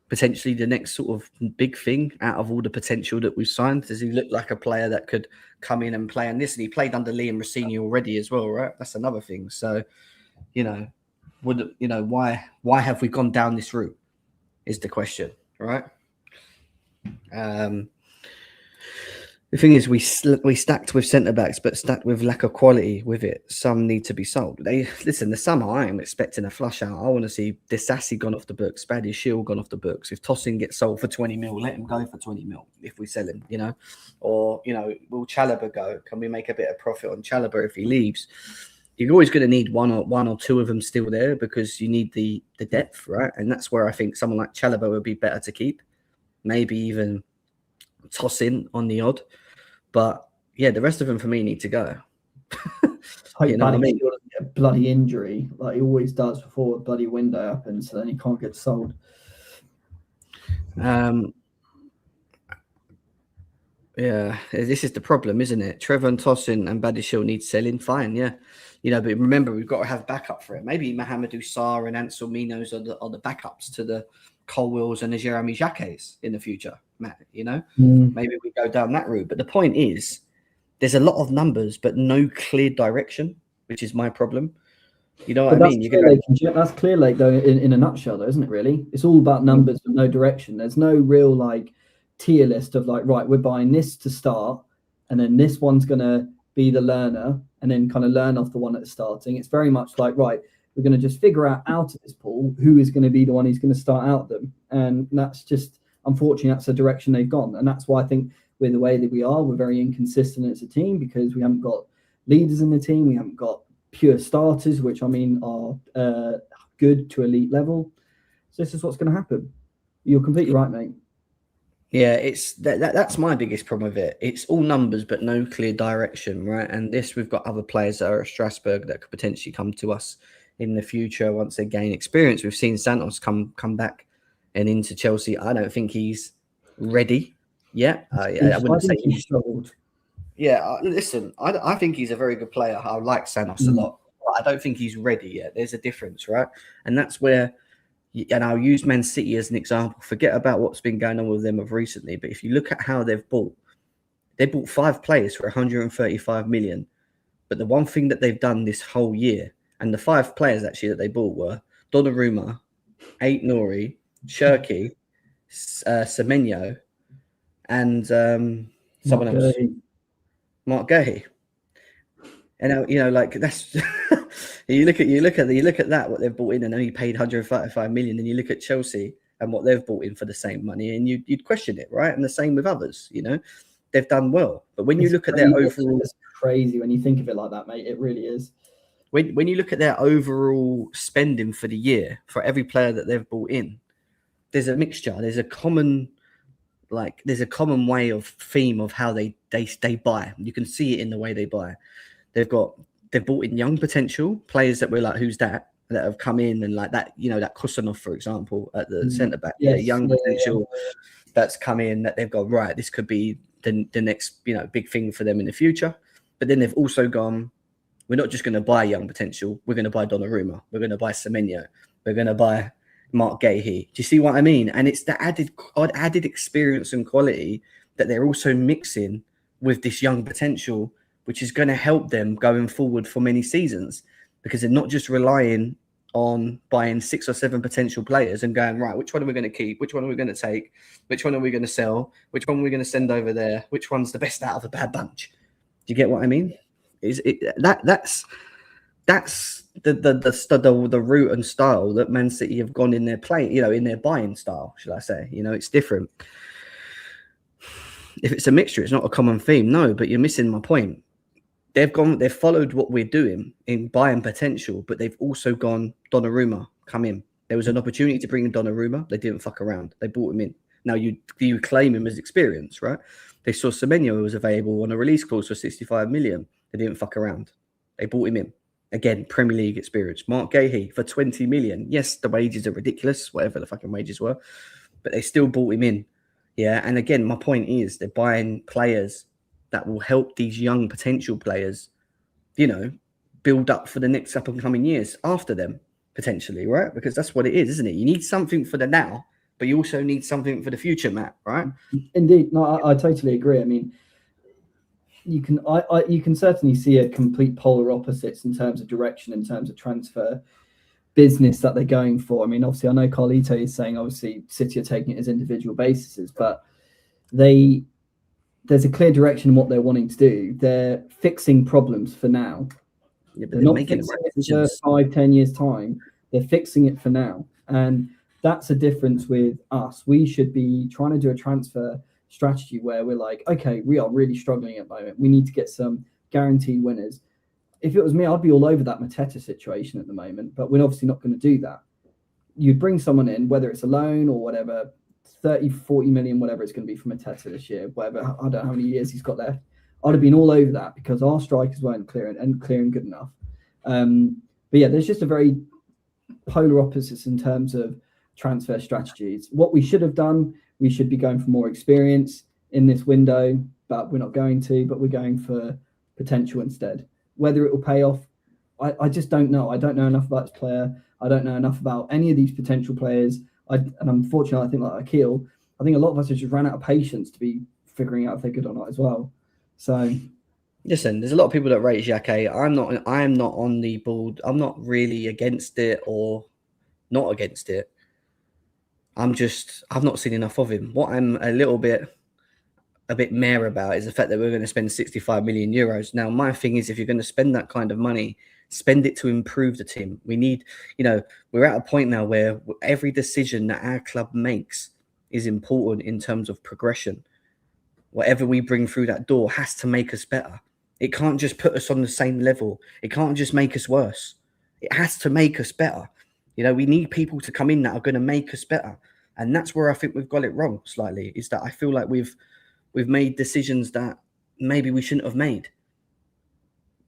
potentially the next sort of big thing out of all the potential that we've signed? Does he look like a player that could come in and play? And listen, he played under Liam Rossini already as well, right? That's another thing. So, why have we gone down this route is the question, right? The thing is, we stacked with centre-backs, but stacked with lack of quality with it. Some need to be sold. Listen, the summer, I am expecting a flush out. I want to see Disassi gone off the books, Paddy Shield gone off the books. If Tosin gets sold for 20 mil, let him go for 20 mil if we sell him, Or, will Chalobah go? Can we make a bit of profit on Chalobah if he leaves? You're always going to need one or two of them still there because you need the depth, right? And that's where I think someone like Chalobah would be better to keep. Maybe even Tosin on the odd. But yeah, the rest of them for me need to go.
Hope Buddy doesn't get a bloody injury like he always does before a bloody window opens, so then he can't get sold.
Yeah, this is the problem, isn't it? Trevor and Tosin and Badiashile need selling. Fine, yeah. But remember, we've got to have backup for it. Maybe Mohamedou Sarr and Ansel Minos are the backups to the Colwills and the Jeremy Jacquets in the future, Matt, Maybe we go down that route. But the point is, there's a lot of numbers, but no clear direction, which is my problem. You know what I mean?
That's Clear Lake, though, in a nutshell, though, isn't it, really? It's all about numbers, but no direction. There's no real, tier list of, right, we're buying this to start, and then this one's going to be the learner, and then kind of learn off the one that's starting. It's very much like, right, we're going to just figure out of this pool who is going to be the one who's going to start out them. And that's just, unfortunately, that's the direction they've gone. And that's why I think with the way that we are, we're very inconsistent as a team because we haven't got leaders in the team. We haven't got pure starters, which are good to elite level. So this is what's going to happen. You're completely right, mate.
Yeah, it's that's my biggest problem with it. It's all numbers, but no clear direction, right? And we've got other players that are at Strasbourg that could potentially come to us in the future once they gain experience. We've seen Santos come back and into Chelsea. I don't think he's ready yet. I wouldn't say he's struggled. Yeah, listen, I think he's a very good player. I like Santos a lot. But I don't think he's ready yet. There's a difference, right? And that's where, and I'll use Man City as an example. Forget about what's been going on with them of recently. But if you look at how they bought 5 players for 135 million. But the one thing that they've done this whole year, and the 5 players actually that they bought were Donnarumma, Ait Nouri, Cherki, Semenyo, and someone else, Mark Gahey. And that's you look at that what they've bought in and only paid 135 million, and you look at Chelsea and what they've bought in for the same money, and you'd question it, right? And the same with others, they've done well. But when you look at their overall,
it's crazy when you think of it like that, mate. It really is.
When you look at their overall spending for the year for every player that they've bought in, there's a mixture. There's a common way of theme of how they buy. You can see it in the way they buy. They've bought in young potential players that we're like, who's that have come in and like that, that Kusanov, for example, at the centre back, young potential that's come in that they've gone, right, this could be the next, big thing for them in the future. But then they've also gone, we're not just going to buy young potential. We're going to buy Donnarumma. We're going to buy Semenyo. We're going to buy Mark Gahey. Do you see what I mean? And it's the added experience and quality that they're also mixing with this young potential, which is going to help them going forward for many seasons, because they're not just relying on buying 6 or 7 potential players and going, right, which one are we going to keep? Which one are we going to take? Which one are we going to sell? Which one are we going to send over there? Which one's the best out of a bad bunch? Do you get what I mean? That's the route and style that Man City have gone in their play, in their buying style, should I say? It's different. If it's a mixture, it's not a common theme. No, but you're missing my point. They've followed what we're doing in buying potential, but they've also gone, Donnarumma, come in. There was an opportunity to bring in Donnarumma. They didn't fuck around. They brought him in. Now you claim him as experience, right? They saw Semenyo was available on a release clause for 65 million. They didn't fuck around. They brought him in. Again, Premier League experience. Mark Gahey for 20 million. Yes, the wages are ridiculous, whatever the fucking wages were, but they still brought him in. Yeah, and again, my point is they're buying players that will help these young potential players, build up for the next up and coming years after them, potentially, right? Because that's what it is, isn't it? You need something for the now, but you also need something for the future, Matt, right?
Indeed. No, I totally agree. I mean, you can certainly see a complete polar opposites in terms of direction, in terms of transfer business that they're going for. I mean, obviously, I know Carlito is saying obviously City are taking it as individual bases, but there's a clear direction in what they're wanting to do. They're fixing problems for now.
Yeah, but
They're
they're
not
making
fixing
the
it for
right
5-10 years time. They're fixing it for now, and that's a difference with us. We should be trying to do a transfer strategy where we're like, okay, we are really struggling at the moment. We need to get some guaranteed winners. If it was me, I'd be all over that Mateta situation at the moment, but we're obviously not going to do that. You'd bring someone in, whether it's a loan or whatever, 30, 40 million, whatever it's going to be for Mateta this year, whatever. I don't know how many years he's got left. I'd have been all over that because our strikers weren't clearing good enough. But yeah, there's just a very polar opposites in terms of transfer strategies. What we should have done, we should be going for more experience in this window, but we're not going to, but we're going for potential instead. Whether it will pay off, I just don't know. I don't know enough about this player. I don't know enough about any of these potential players. And unfortunately, I think like Akil, I think a lot of us have just ran out of patience to be figuring out if they're good or not as well. So
listen, there's a lot of people that rate Jacquet. I'm not on the board. I'm not really against it or not against it. I've not seen enough of him. What I'm a bit mare about is the fact that we're going to spend 65 million euros. Now, my thing is, if you're going to spend that kind of money, spend it to improve the team. We need, we're at a point now where every decision that our club makes is important in terms of progression. Whatever we bring through that door has to make us better. It can't just put us on the same level. It can't just make us worse. It has to make us better. We need people to come in that are going to make us better. And that's where I think we've got it wrong slightly, is that I feel like we've made decisions that maybe we shouldn't have made,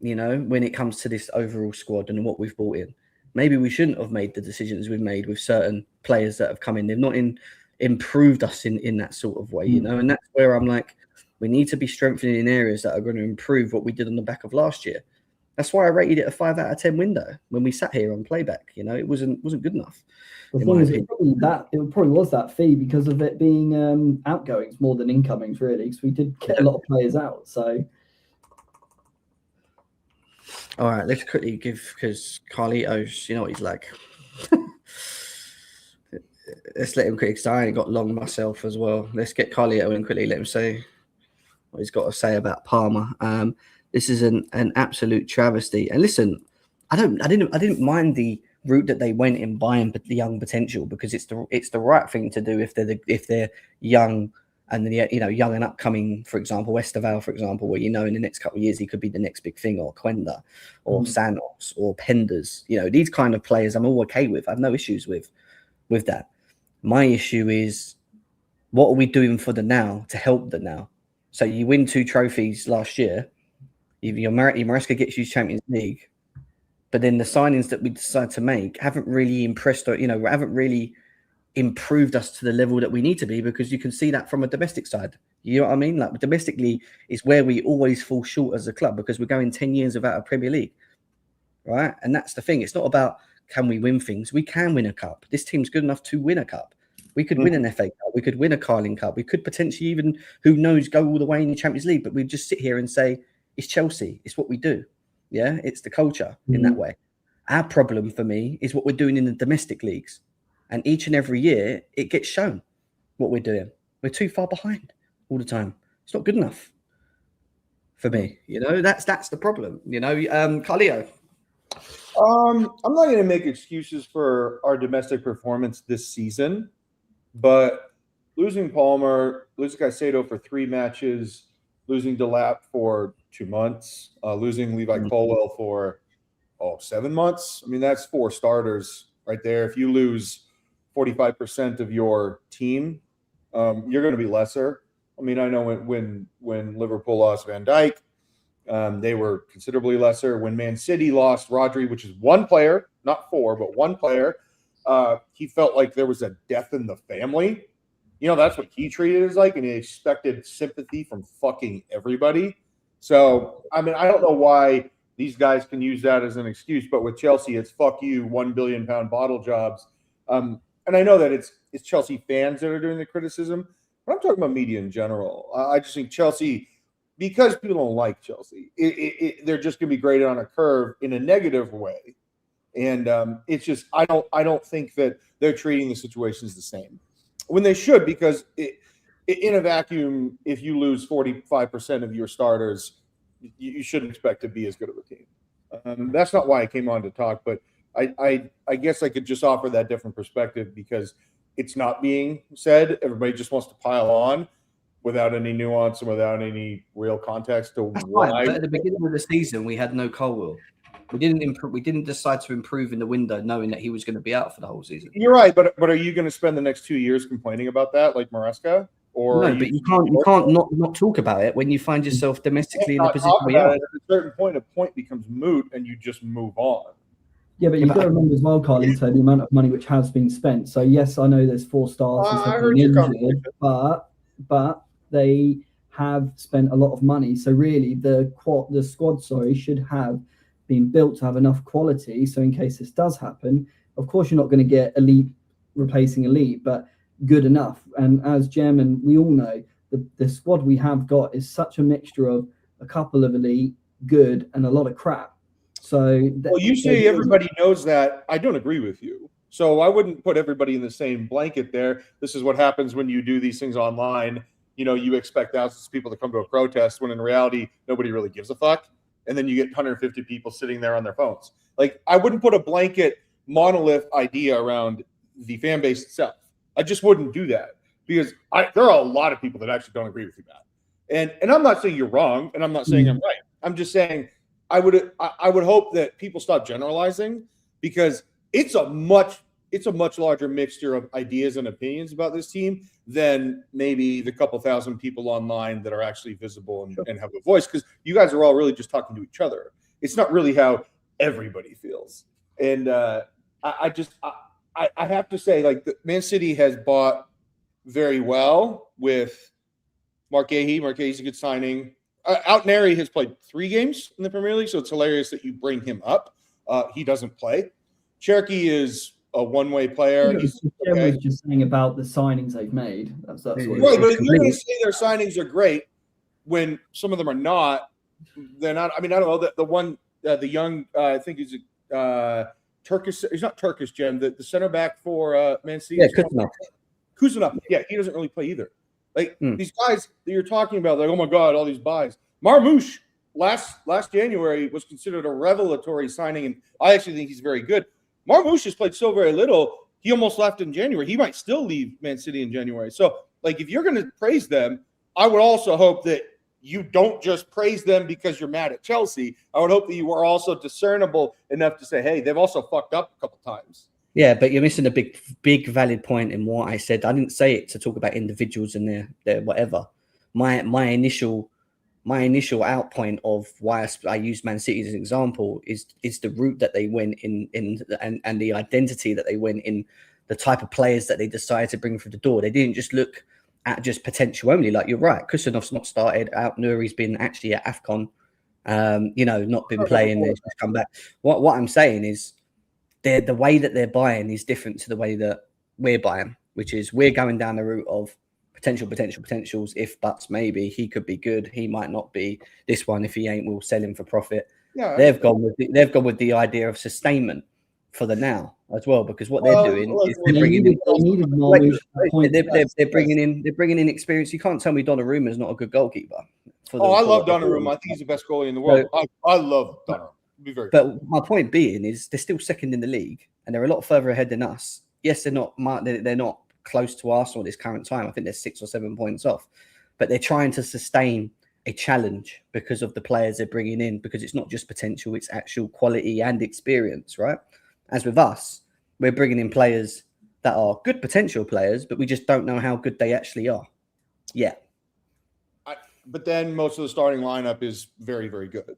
when it comes to this overall squad and what we've brought in. Maybe we shouldn't have made the decisions we've made with certain players that have come in. They've not improved us in that sort of way, and that's where I'm like, we need to be strengthening in areas that are going to improve what we did on the back of last year. That's why I rated it a 5 out of 10 window when we sat here on playback. It wasn't good enough.
The thing is, it probably was that fee because of it being outgoings more than incomings, really, because we did get a lot of players out. So,
all right, let's quickly because Carlitos, you know what he's like. Let's let him quick, because I ain't got long myself as well. Let's get Carlito in quickly. Let him say what he's got to say about Palmer. This is an absolute travesty. And listen, I didn't mind the route that they went in buying the young potential, because it's the right thing to do if they're young and young and upcoming. For example, Esteval, for example, where in the next couple of years he could be the next big thing, or Quenda, or Sanos, or Penders. These kind of players I'm all okay with. I have no issues with that. My issue is, what are we doing for the now to help the now? So you win 2 trophies last year. Your Maresca gets you Champions League, but then the signings that we decide to make haven't really impressed, or haven't really improved us to the level that we need to be, because you can see that from a domestic side. You know what I mean? Like, domestically is where we always fall short as a club, because we're going 10 years without a Premier League, right? And that's the thing. It's not about can we win things. We can win a cup. This team's good enough to win a cup. We could win an FA Cup. We could win a Carling Cup. We could potentially even, who knows, go all the way in the Champions League. But we just sit here and say, it's Chelsea. It's what we do. Yeah, it's the culture in that way. Our problem for me is what we're doing in the domestic leagues. And each and every year, it gets shown what we're doing. We're too far behind all the time. It's not good enough for me. That's the problem. Carlio.
I'm not going to make excuses for our domestic performance this season, but losing Palmer, losing Caicedo for 3 matches, losing Delap for 2 months, losing Levi Colwell for 7 months. I mean, that's 4 starters right there. If you lose 45% of your team, you're going to be lesser. I mean, I know when Liverpool lost Van Dijk, they were considerably lesser. When Man City lost Rodri, which is 1 player, not 4, but 1 player, he felt like there was a death in the family. that's what he treated it as like, and he expected sympathy from fucking everybody. So, I mean, I don't know why these guys can use that as an excuse, but with Chelsea, it's fuck you, £1 billion bottle jobs. And I know that it's Chelsea fans that are doing the criticism, but I'm talking about media in general. I just think Chelsea, because people don't like Chelsea, they're just going to be graded on a curve in a negative way. And it's just, I don't think that they're treating the situations the same when they should, because in a vacuum, if you lose 45% of your starters, you shouldn't expect to be as good of a team. That's not why I came on to talk, but I guess I could just offer that different perspective because it's not being said. Everybody just wants to pile on without any nuance and without any real context to why.
Right, but at the beginning of the season, we had no Colwill. We didn't decide to improve in the window, knowing that he was going to be out for the whole season.
You're right, but are you going to spend the next 2 years complaining about that, like Maresca? Or
no, but you can't not talk about it when you find yourself domestically in the position we are.
At a certain point, a point becomes moot, and you just move on.
Yeah, but you've got to remember as well, Carlito, the amount of money which has been spent. So yes, I know there's 4 stars
I heard your
injured, but they have spent a lot of money. So really, the squad, should have been built to have enough quality. So in case this does happen, of course you're not going to get elite replacing elite, but good enough. And as Jem and we all know, the squad we have got is such a mixture of a couple of elite, good, and a lot of crap. So
well, you say everybody knows that. I don't agree with you. So I wouldn't put everybody in the same blanket there. This is what happens when you do these things online. You expect thousands of people to come to a protest when in reality, nobody really gives a fuck. And then you get 150 people sitting there on their phones. Like, I wouldn't put a blanket monolith idea around the fan base itself. I just wouldn't do that because there are a lot of people that actually don't agree with you, Matt. And I'm not saying you're wrong, and I'm not saying I'm right. I'm just saying I would hope that people stop generalizing because it's a much larger mixture of ideas and opinions about this team than maybe the couple thousand people online that are actually visible and have a voice, because you guys are all really just talking to each other. It's not really how everybody feels. And I have to say, like, Man City has bought very well with Mark Gahey. Mark Gahey's a good signing. Outneri has played 3 games in the Premier League, so it's hilarious that you bring him up. He doesn't play. Cherokee is a one-way player.
He's was just saying about the signings they've made. That's what
right, but if you're going to say their signings are great when some of them are not, they're not. I mean, I don't know. The one, the young, I think he's Turkish. He's not Turkish, Jen. The center back for Man City.
Yeah,
Kuzunov. Yeah, he doesn't really play either. Like these guys that you're talking about, like, oh my God, all these buys. Marmoush last January was considered a revelatory signing, and I actually think he's very good. Marmoush has played so very little, he almost left in January. He might still leave Man City in January. So, like, if you're going to praise them, I would also hope that you don't just praise them because you're mad at Chelsea. I would hope that you are also discernible enough to say, hey, they've also fucked up a couple times.
Yeah, but you're missing a big valid point in what I said. I didn't say it to talk about individuals and their whatever. My initial outpoint of why I use Man City as an example is the route that they went in and the identity that they went in, the type of players that they decided to bring through the door. They didn't just look at just potential only. Like, you're right, Kusanov's not started. Nuri's been actually at AFCON, not been playing. He's just come back. What I'm saying is the way that they're buying is different to the way that we're buying, which is we're going down the route of potentials, if buts, maybe he could be good, he might not be. This one, if he ain't, we'll sell him for profit. Yeah, they've gone with the idea of sustainment for the now as well, because what they're doing is they're bringing in experience. You can't tell me Donnarumma is not a good goalkeeper.
I love Donnarumma. I think he's the best goalie in the world. I love Donnarumma.
But my point being is they're still second in the league and they're a lot further ahead than us. Yes, they're not close to Arsenal at this current time. I think they're 6 or 7 points off, but they're trying to sustain a challenge because of the players they're bringing in, because it's not just potential, it's actual quality and experience, right? As with us, we're bringing in players that are good potential players, but we just don't know how good they actually are. Yeah.
But then most of the starting lineup is very, very good.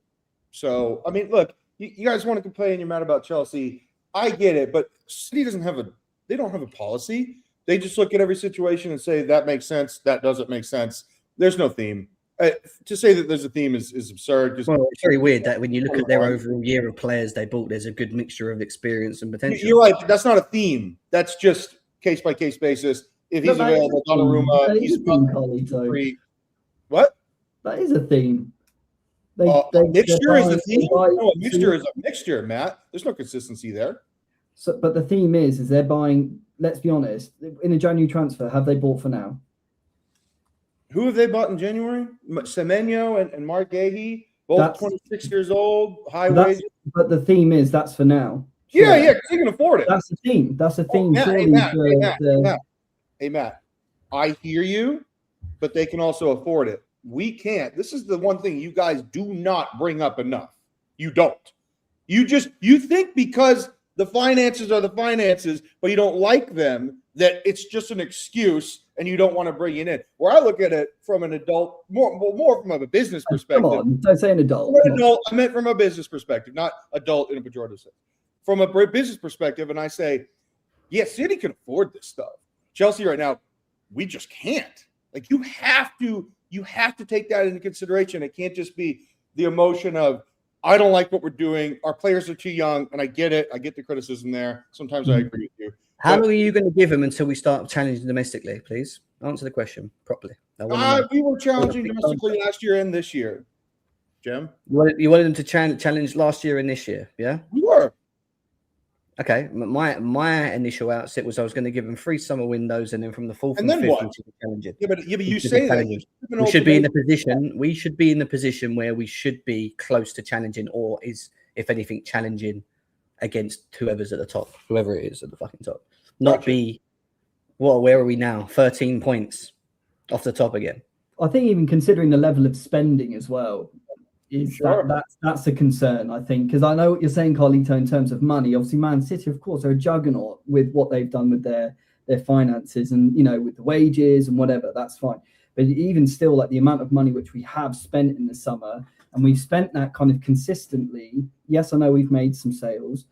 So, I mean, look, you guys want to complain, you're mad about Chelsea. I get it, but City don't have a policy. They just look at every situation and say that makes sense, that doesn't make sense. There's no theme. To say that there's a theme is absurd.
Well, it's very weird that when you look at their overall year of players they bought, there's a good mixture of experience and potential.
You're right. That's not a theme. That's just case by case basis. If he's available, Donnarumma, he's free. What?
That is a theme.
Mixture is a theme. No, a mixture is a mixture, Matt. There's no consistency there.
So, but the theme is they're buying. Let's be honest. In a January transfer, have they bought for now?
Who have they bought in January? Semenyo and Mark Gahey, both 26 years old, high wages.
But the theme is that's for now.
Sure. Yeah, because you can afford it.
That's the theme. That's the theme.
Hey, Matt, I hear you, but they can also afford it. We can't. This is the one thing you guys do not bring up enough. You don't. You think because the finances are the finances, but you don't like them, that it's just an excuse and you don't want to bring it in. Where I look at it from an adult, more from a business perspective.
Come on, don't say an adult.
I meant from a business perspective, not adult in a pejorative sense. From a business perspective, and I say, yeah, City can afford this stuff. Chelsea right now, we just can't. Like you have to take that into consideration. It can't just be the emotion of, I don't like what we're doing. Our players are too young, and I get it. I get the criticism there. Sometimes I agree with you.
How long are you going to give them until we start challenging domestically, please? Answer the question properly.
We were challenging domestically last year and this year, Jim.
You wanted them to challenge last year and this year, yeah?
We were.
Okay. My initial outset was I was going to give them 3 summer windows, and then from the 4th and 5th, we should be challenging.
Yeah, but you say that.
We should be in the position. We should be in the position where we should be close to challenging, or is, if anything, challenging against whoever's at the top, whoever it is at the fucking top. Not be, where are we now? 13 points off the top again.
I think even considering the level of spending as well, that's a concern, I think, because I know what you're saying, Carlito, in terms of money. Obviously, Man City, of course, are a juggernaut with what they've done with their finances and, with the wages and whatever, that's fine. But even still, like the amount of money which we have spent in the summer, and we've spent that kind of consistently. Yes, I know we've made some sales.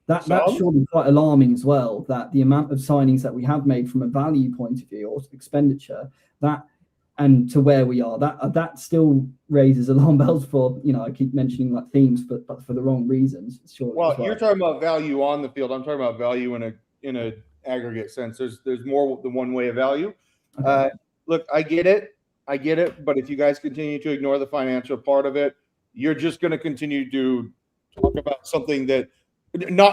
That's surely quite alarming as well, that the amount of signings that we have made from a value point of view or expenditure, and to where we are, that still raises alarm bells for, I keep mentioning like themes, but for the wrong reasons. Sure.
Well, you're talking about value on the field. I'm talking about value in a aggregate sense. There's more than one way of value. Okay. Look, I get it. But if you guys continue to ignore the financial part of it, you're just going to continue to not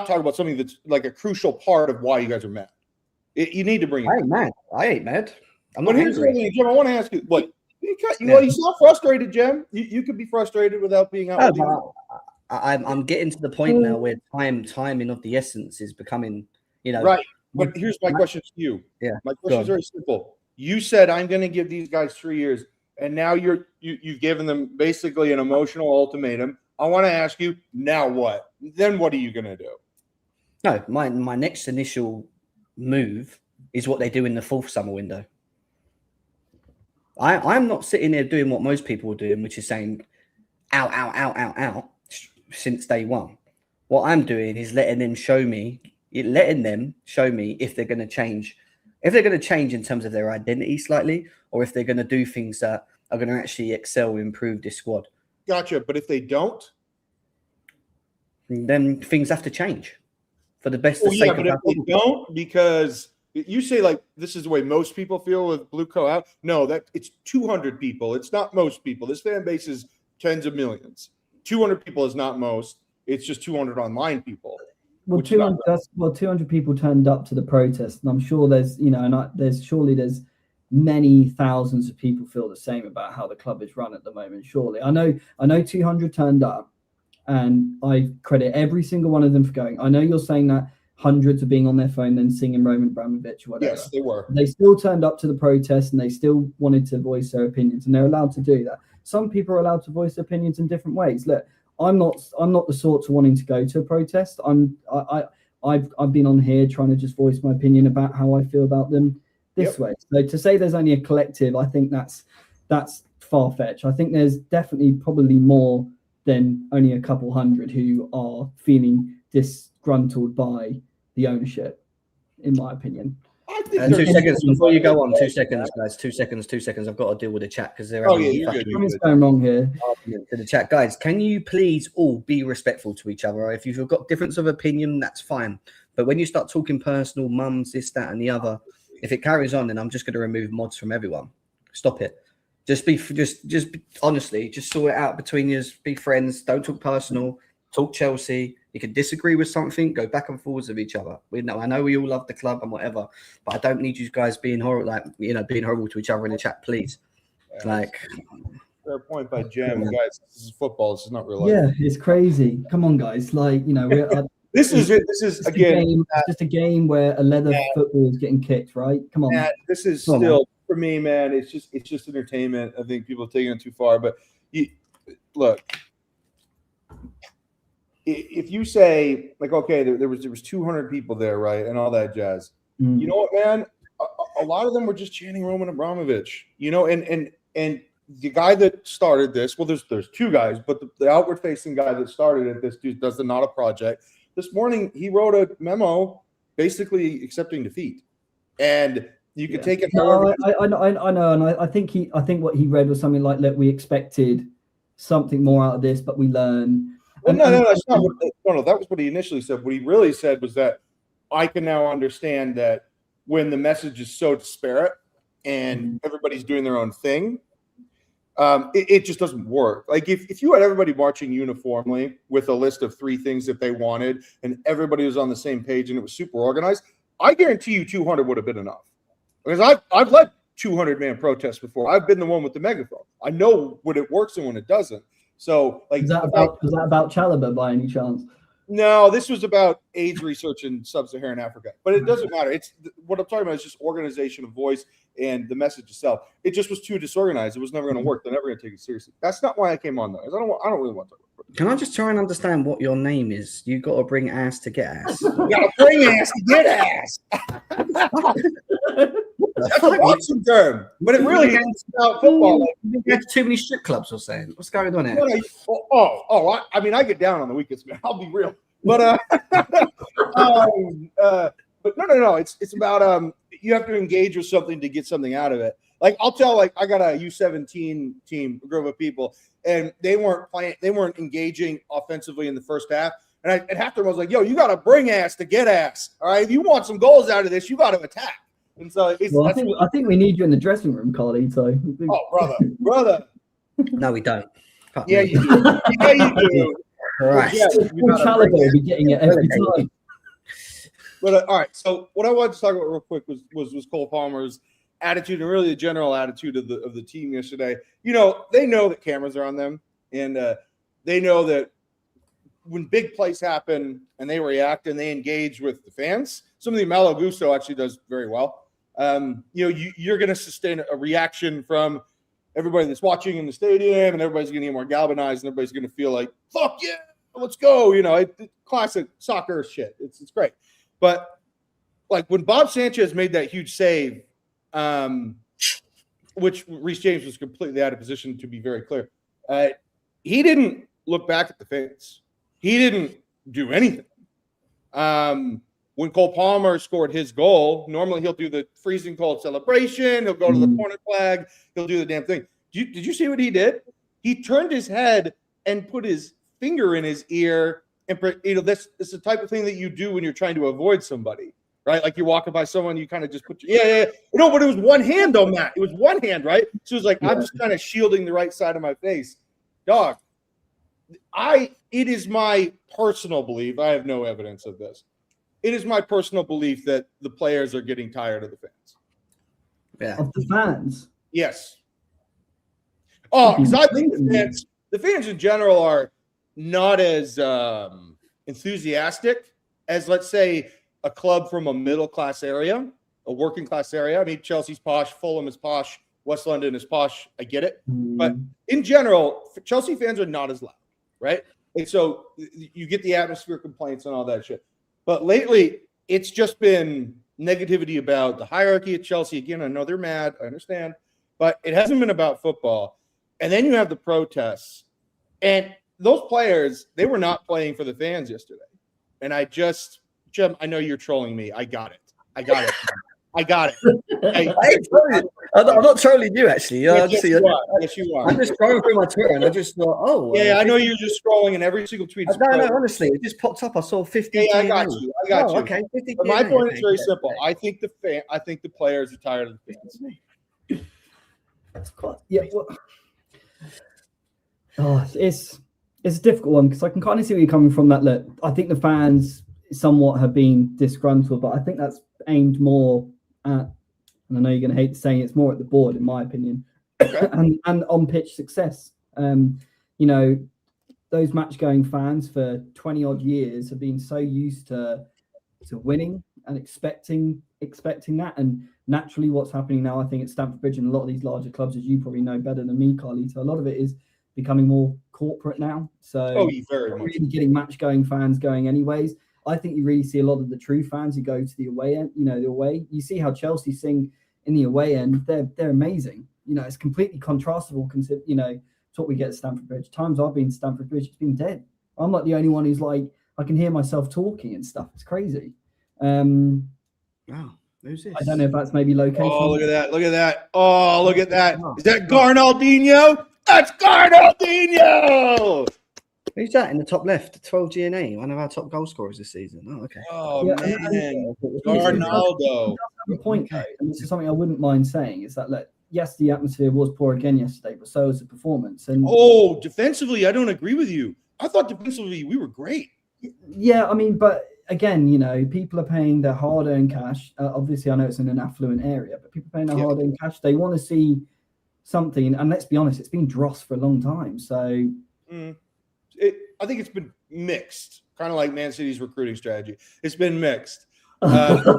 talk about something that's like a crucial part of why you guys are mad. You need to bring it.
I ain't mad. I'm
not angry. Jim, I want to ask you, you sound frustrated, Jim. You could be frustrated without being out.
I'm getting to the point now where timing of the essence is becoming,
Right. But here's my question to you.
Yeah.
My question is very simple. You said I'm going to give these guys 3 years, and now you've given them basically an emotional ultimatum. I want to ask you, now what? Then what are you going to do?
No, my next initial move is what they do in the 4th summer window. I'm not sitting there doing what most people are doing, which is saying out since day one. What I'm doing is letting them show me if they're going to change. If they're going to change in terms of their identity slightly, or if they're going to do things that are going to actually excel, improve this squad.
Gotcha. But if they don't,
then things have to change for the best.
But if they don't, because you say like this is the way most people feel with Blue Co out. No, it's 200 people. It's not most people. This fan base is tens of millions. 200 people is not most. It's just 200 online people.
Well, 200 people turned up to the protest, and I'm sure there's there's many thousands of people feel the same about how the club is run at the moment. Surely, I know 200 turned up, and I credit every single one of them for going. I know you're saying that hundreds are being on their phone then singing Roman Abramovich or whatever.
Yes, they were. They
still turned up to the protest, and they still wanted to voice their opinions, and they're allowed to do that. Some people are allowed to voice their opinions in different ways. Look, I'm not the sort to wanting to go to a protest. I've been on here trying to just voice my opinion about how I feel about them this way. So to say there's only a collective, I think that's far-fetched. I think there's definitely probably more than only a couple hundred who are feeling disgruntled by the ownership, in my opinion.
I I think
And 2
they're-
seconds before you go on. 2 seconds, guys. 2 seconds. 2 seconds. I've got to deal with the chat because they're having
you're good.
Something's going wrong here.
argument to the chat. Guys, can you please all be respectful to each other? If you've got difference of opinion, that's fine. But when you start talking personal, mums, this, that, and the other, if it carries on, then I'm just going to remove mods from everyone. Stop it. Just honestly, just sort it out between you. Be friends. Don't talk personal. Talk Chelsea. You can disagree with something. Go back and forwards with each other. I know we all love the club and whatever, but I don't need you guys being horrible, being horrible to each other in the chat, please.
Fair point by Jem, guys. This is football. This is not real life.
Yeah, it's crazy. Come on, guys. We're.
This is again
just a game where a leather football is getting kicked, right? Come on.
This is still for me, man. It's just entertainment. I think people are taking it too far. But look, if you say like, okay, there was 200 people there, right, and all that jazz. You know what, man? A lot of them were just chanting Roman Abramovich. And the guy that started this, well, there's two guys, but the outward-facing guy that started it, this dude does the Not a Project. This morning, he wrote a memo basically accepting defeat, and you could take it.
No, I know, and I think what he read was something like, "Look, we expected something more out of this, but we learn."
Well, no, that's not what. No, that was what he initially said. What he really said was that I can now understand that when the message is so disparate and everybody's doing their own thing. It just doesn't work. Like if you had everybody marching uniformly with a list of 3 things that they wanted and everybody was on the same page and it was super organized, I guarantee you 200 would have been enough. Because I've led 200-man protests before. I've been the one with the megaphone. I know when it works and when it doesn't. So like,
was that about Chalobah by any chance?
No, this was about AIDS research in sub-Saharan Africa, but it doesn't matter. It's what I'm talking about is just organization of voice and the message itself. It just was too disorganized. It was never going to work. They're never going to take it seriously. That's not why I came on though. I don't really want to talk about it.
Can I just try and understand what your name is? You got to bring ass to get ass.
You got to bring ass to get ass. That's a boxing term, but it really is about football.
You have too many strip clubs or saying. What's going on here?
I get down on the weekends, man. I'll be real. But but no. It's about you have to engage with something to get something out of it. Like I'll tell, like I got a U17 team, a group of people, and they weren't engaging offensively in the first half. And at halftime I was like, "Yo, you got to bring ass to get ass. All right, if you want some goals out of this, you got to attack." And so
I think we need you in the dressing room, Carly. So
brother.
No, we don't.
Yeah, you do. Yeah, you do.
Right.
Yeah,
Chalobah will be getting it every time.
But all right. So what I wanted to talk about real quick was Cole Palmer's attitude and really the general attitude of the team yesterday. They know that cameras are on them, and they know that when big plays happen and they react and they engage with the fans, something Malo Gusto actually does very well. You're going to sustain a reaction from everybody that's watching in the stadium, and everybody's going to get more galvanized, and everybody's going to feel like, fuck yeah, let's go. Classic soccer shit. It's great. But like when Bob Sanchez made that huge save, which Reece James was completely out of position, to be very clear, he didn't look back at the fans. He didn't do anything. When Cole Palmer scored his goal, normally he'll do the freezing cold celebration. He'll go to the corner flag. He'll do the damn thing. Did you see what he did? He turned his head and put his finger in his ear. And that's the type of thing that you do when you're trying to avoid somebody, right? Like you're walking by someone, you kind of just put No, but it was one hand though, Matt. It was one hand, right? So it was like, I'm just kind of shielding the right side of my face. Dog, it is my personal belief. I have no evidence of this. It is my personal belief that the players are getting tired of the fans.
Yeah.
Of the fans?
Yes. Oh, because I think the fans in general are not as enthusiastic as, let's say, a club from a middle-class area, a working-class area. I mean, Chelsea's posh, Fulham is posh, West London is posh. I get it. But in general, Chelsea fans are not as loud, right? And so you get the atmosphere complaints and all that shit. But lately, it's just been negativity about the hierarchy at Chelsea. Again, I know they're mad. I understand. But it hasn't been about football. And then you have the protests. And those players, they were not playing for the fans yesterday. And Jim, I know you're trolling me. I got it.
I got it.
I'm not trolling you, actually.
Yes, you are. Yes, you are.
I'm just scrolling through my Twitter and I just thought, oh.
Yeah, I know you're just scrolling and every single tweet.
No, honestly, it just popped up. I saw 50.
Yeah, I got you. I got you.
Okay, 50.
But my point is very simple. I think the players are tired of the fans.
Yeah. It's a difficult one because I can kind of see where you're coming from. That look, I think the fans somewhat have been disgruntled, but I think that's aimed more at, and I know you're going to hate saying it's more at the board, in my opinion, and on pitch success. Those match going fans for 20 odd years have been so used to winning and expecting that, and naturally what's happening now, I think at Stamford Bridge and a lot of these larger clubs, as you probably know better than me, Carlito, a lot of it is becoming more corporate now. So
very much.
Really getting match going fans going anyways. I think you really see a lot of the true fans who go to the away end, the away. You see how Chelsea sing in the away end. They're amazing. It's completely contrastable. It's what we get at Stamford Bridge. Times I've been to Stamford Bridge, it's been dead. I'm not the only one who's like, I can hear myself talking and stuff. It's crazy.
Wow. Who's this?
I don't know if that's maybe location.
Oh, look at that. Look at that. Oh, look at that. Is that Garnaldinho? That's Garnaldinho.
Who's that in the top left? 12 GNA, one of our top goal scorers this season. Oh, okay.
Oh, man. Garnaldo.
The point, though, and this is something I wouldn't mind saying, is that, look, yes, the atmosphere was poor again yesterday, but so was the performance. And
defensively, I don't agree with you. I thought defensively we were great.
Yeah, I mean, but again, people are paying their hard-earned cash. Obviously, I know it's in an affluent area, but people paying their hard-earned cash. They want to see something, and let's be honest, it's been dross for a long time. So,
I think it's been mixed, kind of like Man City's recruiting strategy. It's been mixed.
We're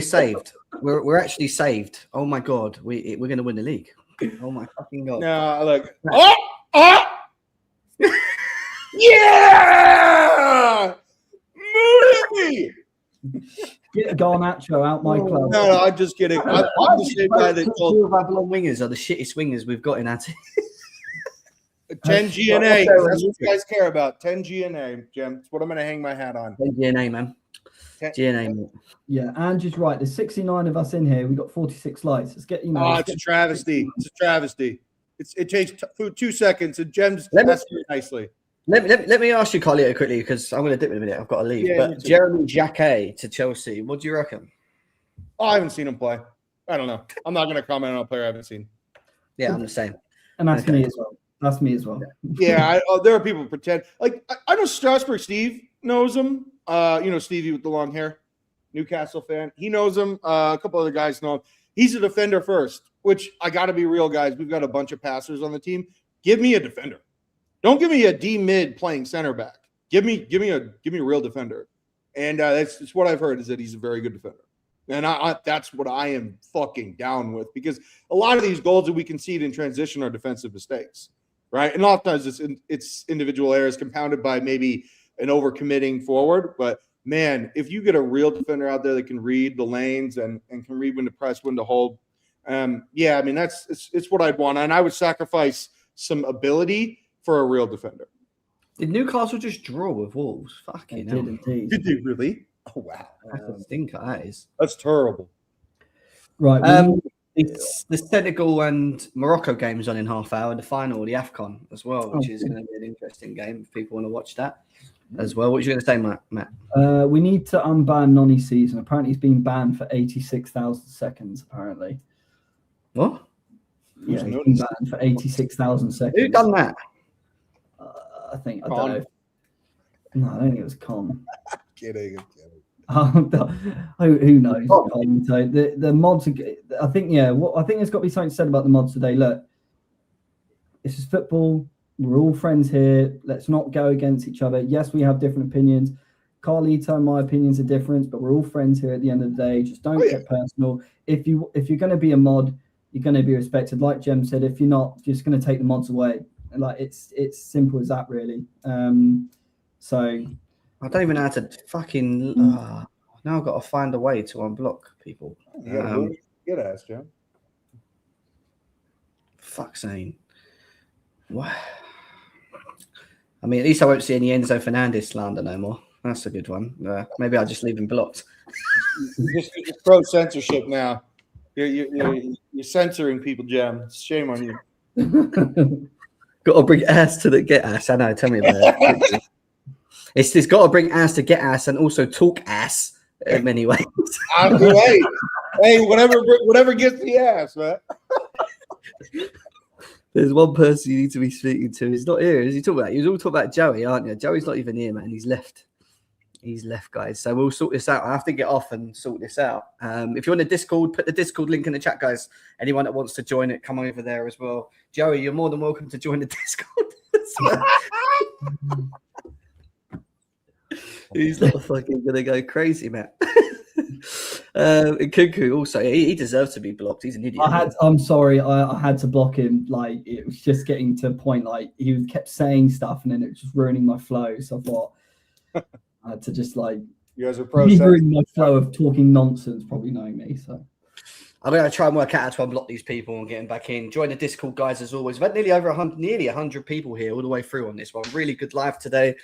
saved. We're actually saved. Oh my God, we're going to win the league. Oh my fucking God.
No, look. Yeah! Moody!
Get Garnacho out my club.
No, I'm just kidding. I'm the same guy that told.
Two of our blonde wingers are the shittest wingers we've got in our team.
10 GNA. That's what you guys care about. 10 GNA, Jim. That's what I'm going to hang my hat on.
10 GNA, man. GNA.
Yeah, Andrew's right. There's 69 of us in here. We've got 46 likes. Let's get,
it's a travesty. It's a travesty. It takes 2 seconds, and Jim's that's nicely.
Let me ask you, Carlito, quickly, because I'm going to dip in a minute. I've got to leave.
Yeah,
but Jeremy Jacquet to Chelsea, what do you reckon?
Oh, I haven't seen him play. I don't know. I'm not going to comment on a player I haven't seen.
Yeah, I'm the same.
And that's me as well. That's me as well.
Yeah, there are people who pretend. Like, I know Strasbourg Steve knows him. Stevie with the long hair, Newcastle fan. He knows him. A couple other guys know him. He's a defender first, which I got to be real, guys. We've got a bunch of passers on the team. Give me a defender. Don't give me a D mid playing center back. Give me a real defender. And that's what I've heard, is that he's a very good defender. And that's what I am fucking down with, because a lot of these goals that we concede in transition are defensive mistakes, right? And a lot of times it's individual errors compounded by maybe an overcommitting forward. But man, if you get a real defender out there that can read the lanes and can read when to press, when to hold, it's what I'd want. And I would sacrifice some ability for a real defender.
Did Newcastle just draw with Wolves? Fucking hell.
Did they really? Oh, wow.
That's a stinker, that is.
That's terrible.
Right.
It's the Senegal and Morocco games on in half hour, the final, the AFCON as well, which is going to be an interesting game if people want to watch that as well. What are you going to say, Matt?
We need to unban Nonny season. Apparently he's been banned for 86,000 seconds, apparently.
What?
Yeah, he's been banned for 86,000 seconds.
Who done that?
I don't know. No, I don't think it was Con.
Kidding.
Who knows? The mods. I think there's got to be something said about the mods today. Look, this is football. We're all friends here. Let's not go against each other. Yes, we have different opinions. Carlito and my opinions are different, but we're all friends here at the end of the day. Just don't get personal. If you're going to be a mod, you're going to be respected. Like Jem said, if you're not, just going to take the mods away. Like it's simple as that, really. So
I don't even know how to fucking. Now I've got to find a way to unblock people.
Get ass, Jim.
Fuck's sake. What? I mean, at least I won't see any Enzo Fernandez slander no more. That's a good one. Maybe I'll just leave him blocked.
You're just pro censorship now. You're censoring people, Jam. Shame on you.
Got to bring ass to the get ass. I know. Tell me about it. It's got to bring ass to get ass and also talk ass in many ways.
Hey, whatever gets the ass, man.
There's one person you need to be speaking to. He's not here. Is he talking about? You're all talking about Joey, aren't you? Joey's not even here, man. He's left. He's left, guys. So we'll sort this out. I have to get off and sort this out. If you're on the Discord, put the Discord link in the chat, guys. Anyone that wants to join it, come over there as well. Joey, you're more than welcome to join the Discord as well. He's not fucking gonna go crazy, man. And Cuckoo also, he deserves to be blocked. He's an idiot.
I'm sorry, I had to block him. Like, it was just getting to a point, like, he kept saying stuff and then it was just ruining my flow. So I thought I had to just, like,
you guys are pro.
ruining my flow of talking nonsense, probably knowing me. So
I'm going to try and work out how to unblock these people and get them back in. Join the Discord, guys, as always. We've had nearly 100 people here all the way through on this one. Really good live today.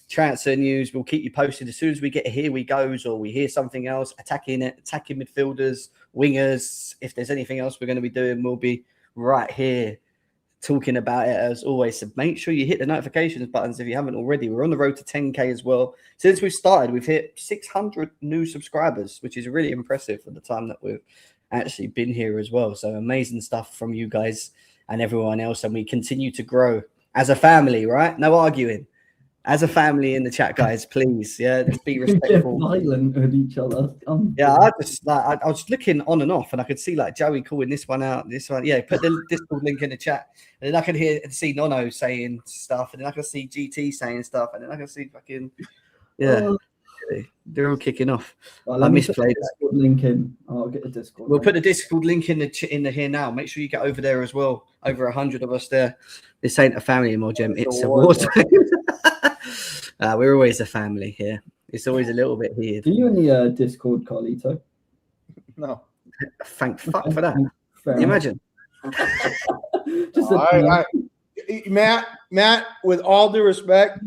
Transfer news. We'll keep you posted as soon as we get here we goes or we hear something else. Attacking midfielders, wingers. If there's anything else we're going to be doing, we'll be right here talking about it as always. So make sure you hit the notifications buttons if you haven't already. We're on the road to 10K as well. Since we've started, we've hit 600 new subscribers, which is really impressive for the time that we've actually been here as well. So amazing stuff from you guys and everyone else. And we continue to grow as a family, right? No arguing. As a family in the chat, guys, please, just be respectful.
Violent with each other.
I was looking on and off, and I could see like Joey calling this one out, this one. Yeah, put the Discord link in the chat, and then I can see Nono saying stuff, and then I can see GT saying stuff, and then I can see fucking they're all kicking off.
Right, I misplayed that. Link in. I'll get the Discord.
We'll put the Discord link in the here now. Make sure you get over there as well. Over 100 of us there. This ain't a family anymore, Jem. It's a war zone. We're always a family here. It's always a little bit weird.
Are you in the Discord, Carlito?
No.
Thank fuck for that. Can you imagine?
Matt, with all due respect,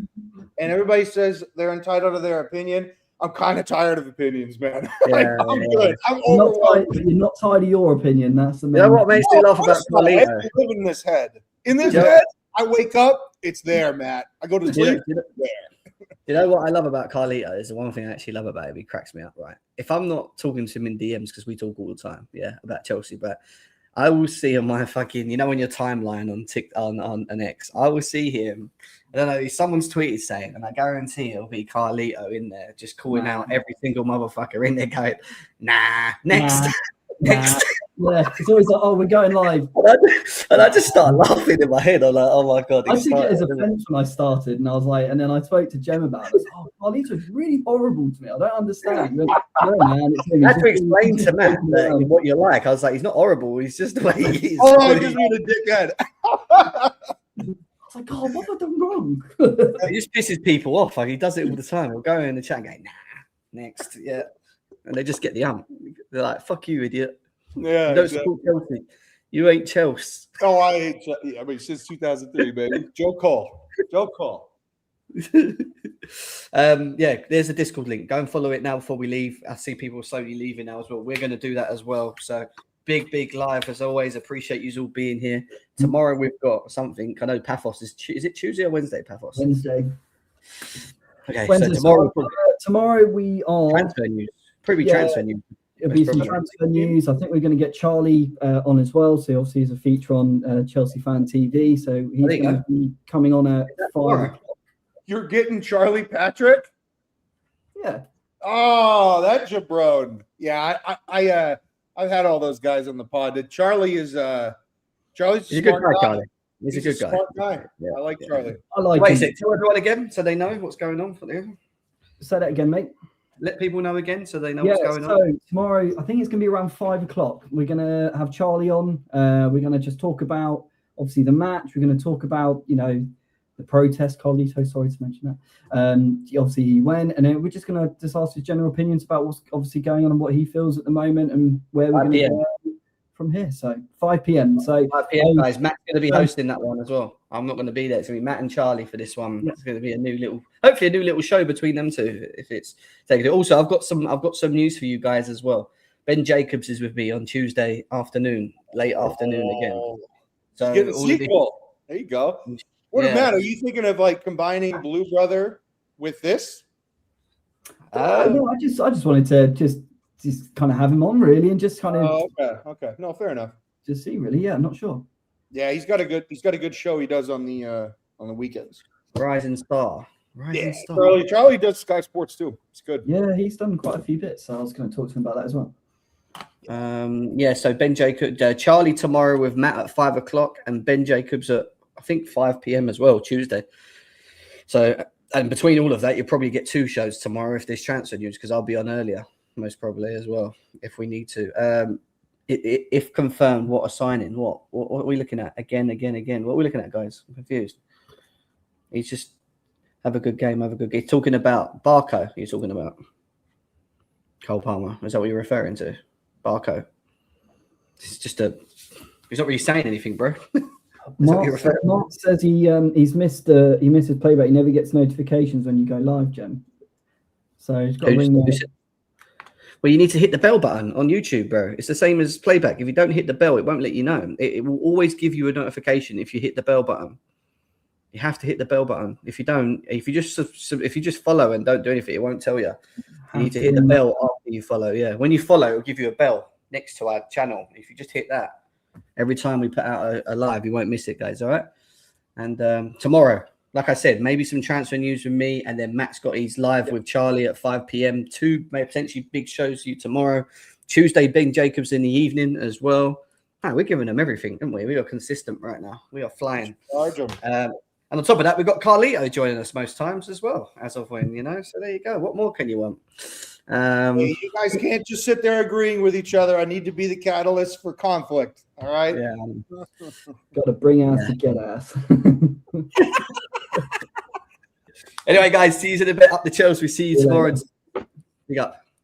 and everybody says they're entitled to their opinion, I'm kind of tired of opinions, man. I'm good. I'm overwhelmed.
You're not tired of your opinion. That's the main.
You know what makes me laugh about Carlito?
I live in this head. In this head, I wake up, it's there, Matt. I go to sleep, it's there.
You know what I love about Carlito is the one thing I actually love about him. He cracks me up, right? If I'm not talking to him in DMs, because we talk all the time, about Chelsea, but I will see on my fucking, on your timeline on an X, I will see him. I don't know, someone's tweeted saying, and I guarantee it'll be Carlito in there, just calling out every single motherfucker in there going, next.
Yeah, it's always like, we're going live.
And I just start laughing in my head. I'm like, oh my God.
I took it as offense when I started, and I was like, and then I spoke to Jem about it. I was like, Carlito's really horrible to me. I don't understand. Went, man,
I had to explain to Matt what you're like. I was like, he's not horrible. He's just the way he is.
Oh, I just need a dickhead.
I was like, God, what have I done wrong?
He just pisses people off. Like, he does it all the time. He'll go in the chat and go, next. Yeah. And they just get the They're like, fuck you, idiot.
Yeah,
you don't support Chelsea. You ain't Chelsea.
Oh, I hate Chelsea. I mean, since 2003, baby. Joe Cole.
There's a Discord link. Go and follow it now before we leave. I see people slowly leaving now as well. We're going to do that as well. So big live as always. Appreciate you all being here. Tomorrow we've got something. I know Paphos is it Tuesday or Wednesday, Paphos?
Wednesday.
Okay,
Wednesday,
so
tomorrow we are
transfer news. Probably transfer news.
It'll be some transfer news. I think we're going to get Charlie on as well. So obviously he's a feature on Chelsea Fan TV. So he's going to be coming on at 5.
You're getting Charlie Patrick?
Yeah.
Oh, that jabron. Yeah, I've had all those guys on the pod. Charlie's a good guy, Charlie.
He's a good guy.
Smart guy. Yeah. I like Charlie.
I like
Wait, tell everyone again so they know what's going on for them.
Say that again, mate.
Let people know again so they know what's going on.
So tomorrow, I think it's going to be around 5 o'clock. We're going to have Charlie on. We're going to just talk about, obviously, the match. We're going to talk about, the protest, Carlito, sorry to mention that. Obviously, he went. And then we're just going to just ask his general opinions about what's obviously going on and what he feels at the moment and where we're going to go from here. So 5 p.m. So
5 p.m. guys. Matt's going to be hosting that one as well. I'm not going to be there. It's going to be Matt and Charlie for this one.
Yeah.
It's going to be hopefully a new little show between them two. If it's taken. Also, I've got some news for you guys as well. Ben Jacobs is with me on Tuesday afternoon, late afternoon again. So
Get the sequel. There you go. What Matt? Are you thinking of like combining Blue Brother with this?
No, I just wanted to just kind of have him on really, and just kind of.
Okay. No, fair enough.
Just see, really. Yeah, I'm not sure.
Yeah, he's got a good show he does on the weekends.
Rising Star.
Charlie does Sky Sports too. It's good.
Yeah, he's done quite a few bits. So I was going to talk to him about that as well.
So Ben Jacobs, Charlie tomorrow with Matt at 5 o'clock, and Ben Jacobs at I think 5 p.m. as well, Tuesday. So, and between all of that, you'll probably get 2 shows tomorrow if there's transfer news, because I'll be on earlier, most probably as well, if we need to. If confirmed, what a signing? What are we looking at? Again. What are we looking at, guys? I'm confused. He's just have a good game. He's talking about Barco. You're talking about Cole Palmer. Is that what you're referring to? Barco. It's just he's not really saying anything, bro.
Mark says he's missed his playback. He never gets notifications when you go live, Jem. So he's got to ring the...
Well, you need to hit the bell button on YouTube, bro. It's the same as playback. If you don't hit the bell, it won't let you know. It will always give you a notification if you hit the bell button. You have to hit the bell button. If you don't, if you just follow and don't do anything, it won't tell you. You need to hit the bell after you follow. Yeah, when you follow, it'll give you a bell next to our channel. If you just hit that, every time we put out a live, you won't miss it, guys. All right. And tomorrow, like I said, maybe some transfer news from me, and then Matt's got his live with Charlie at 5 p.m. 2 maybe potentially big shows for you tomorrow. Tuesday, Ben Jacobs in the evening as well. We're giving them everything, aren't we? We are consistent right now. We are flying. And on top of that, we've got Carlito joining us most times as well, as of when, So there you go. What more can you want?
Hey, you guys can't just sit there agreeing with each other. I need to be the catalyst for conflict. All right.
Yeah. Got to bring ass to get ass.
Anyway, guys, see you in a bit up the Chelsea. We see you tomorrow. Big up.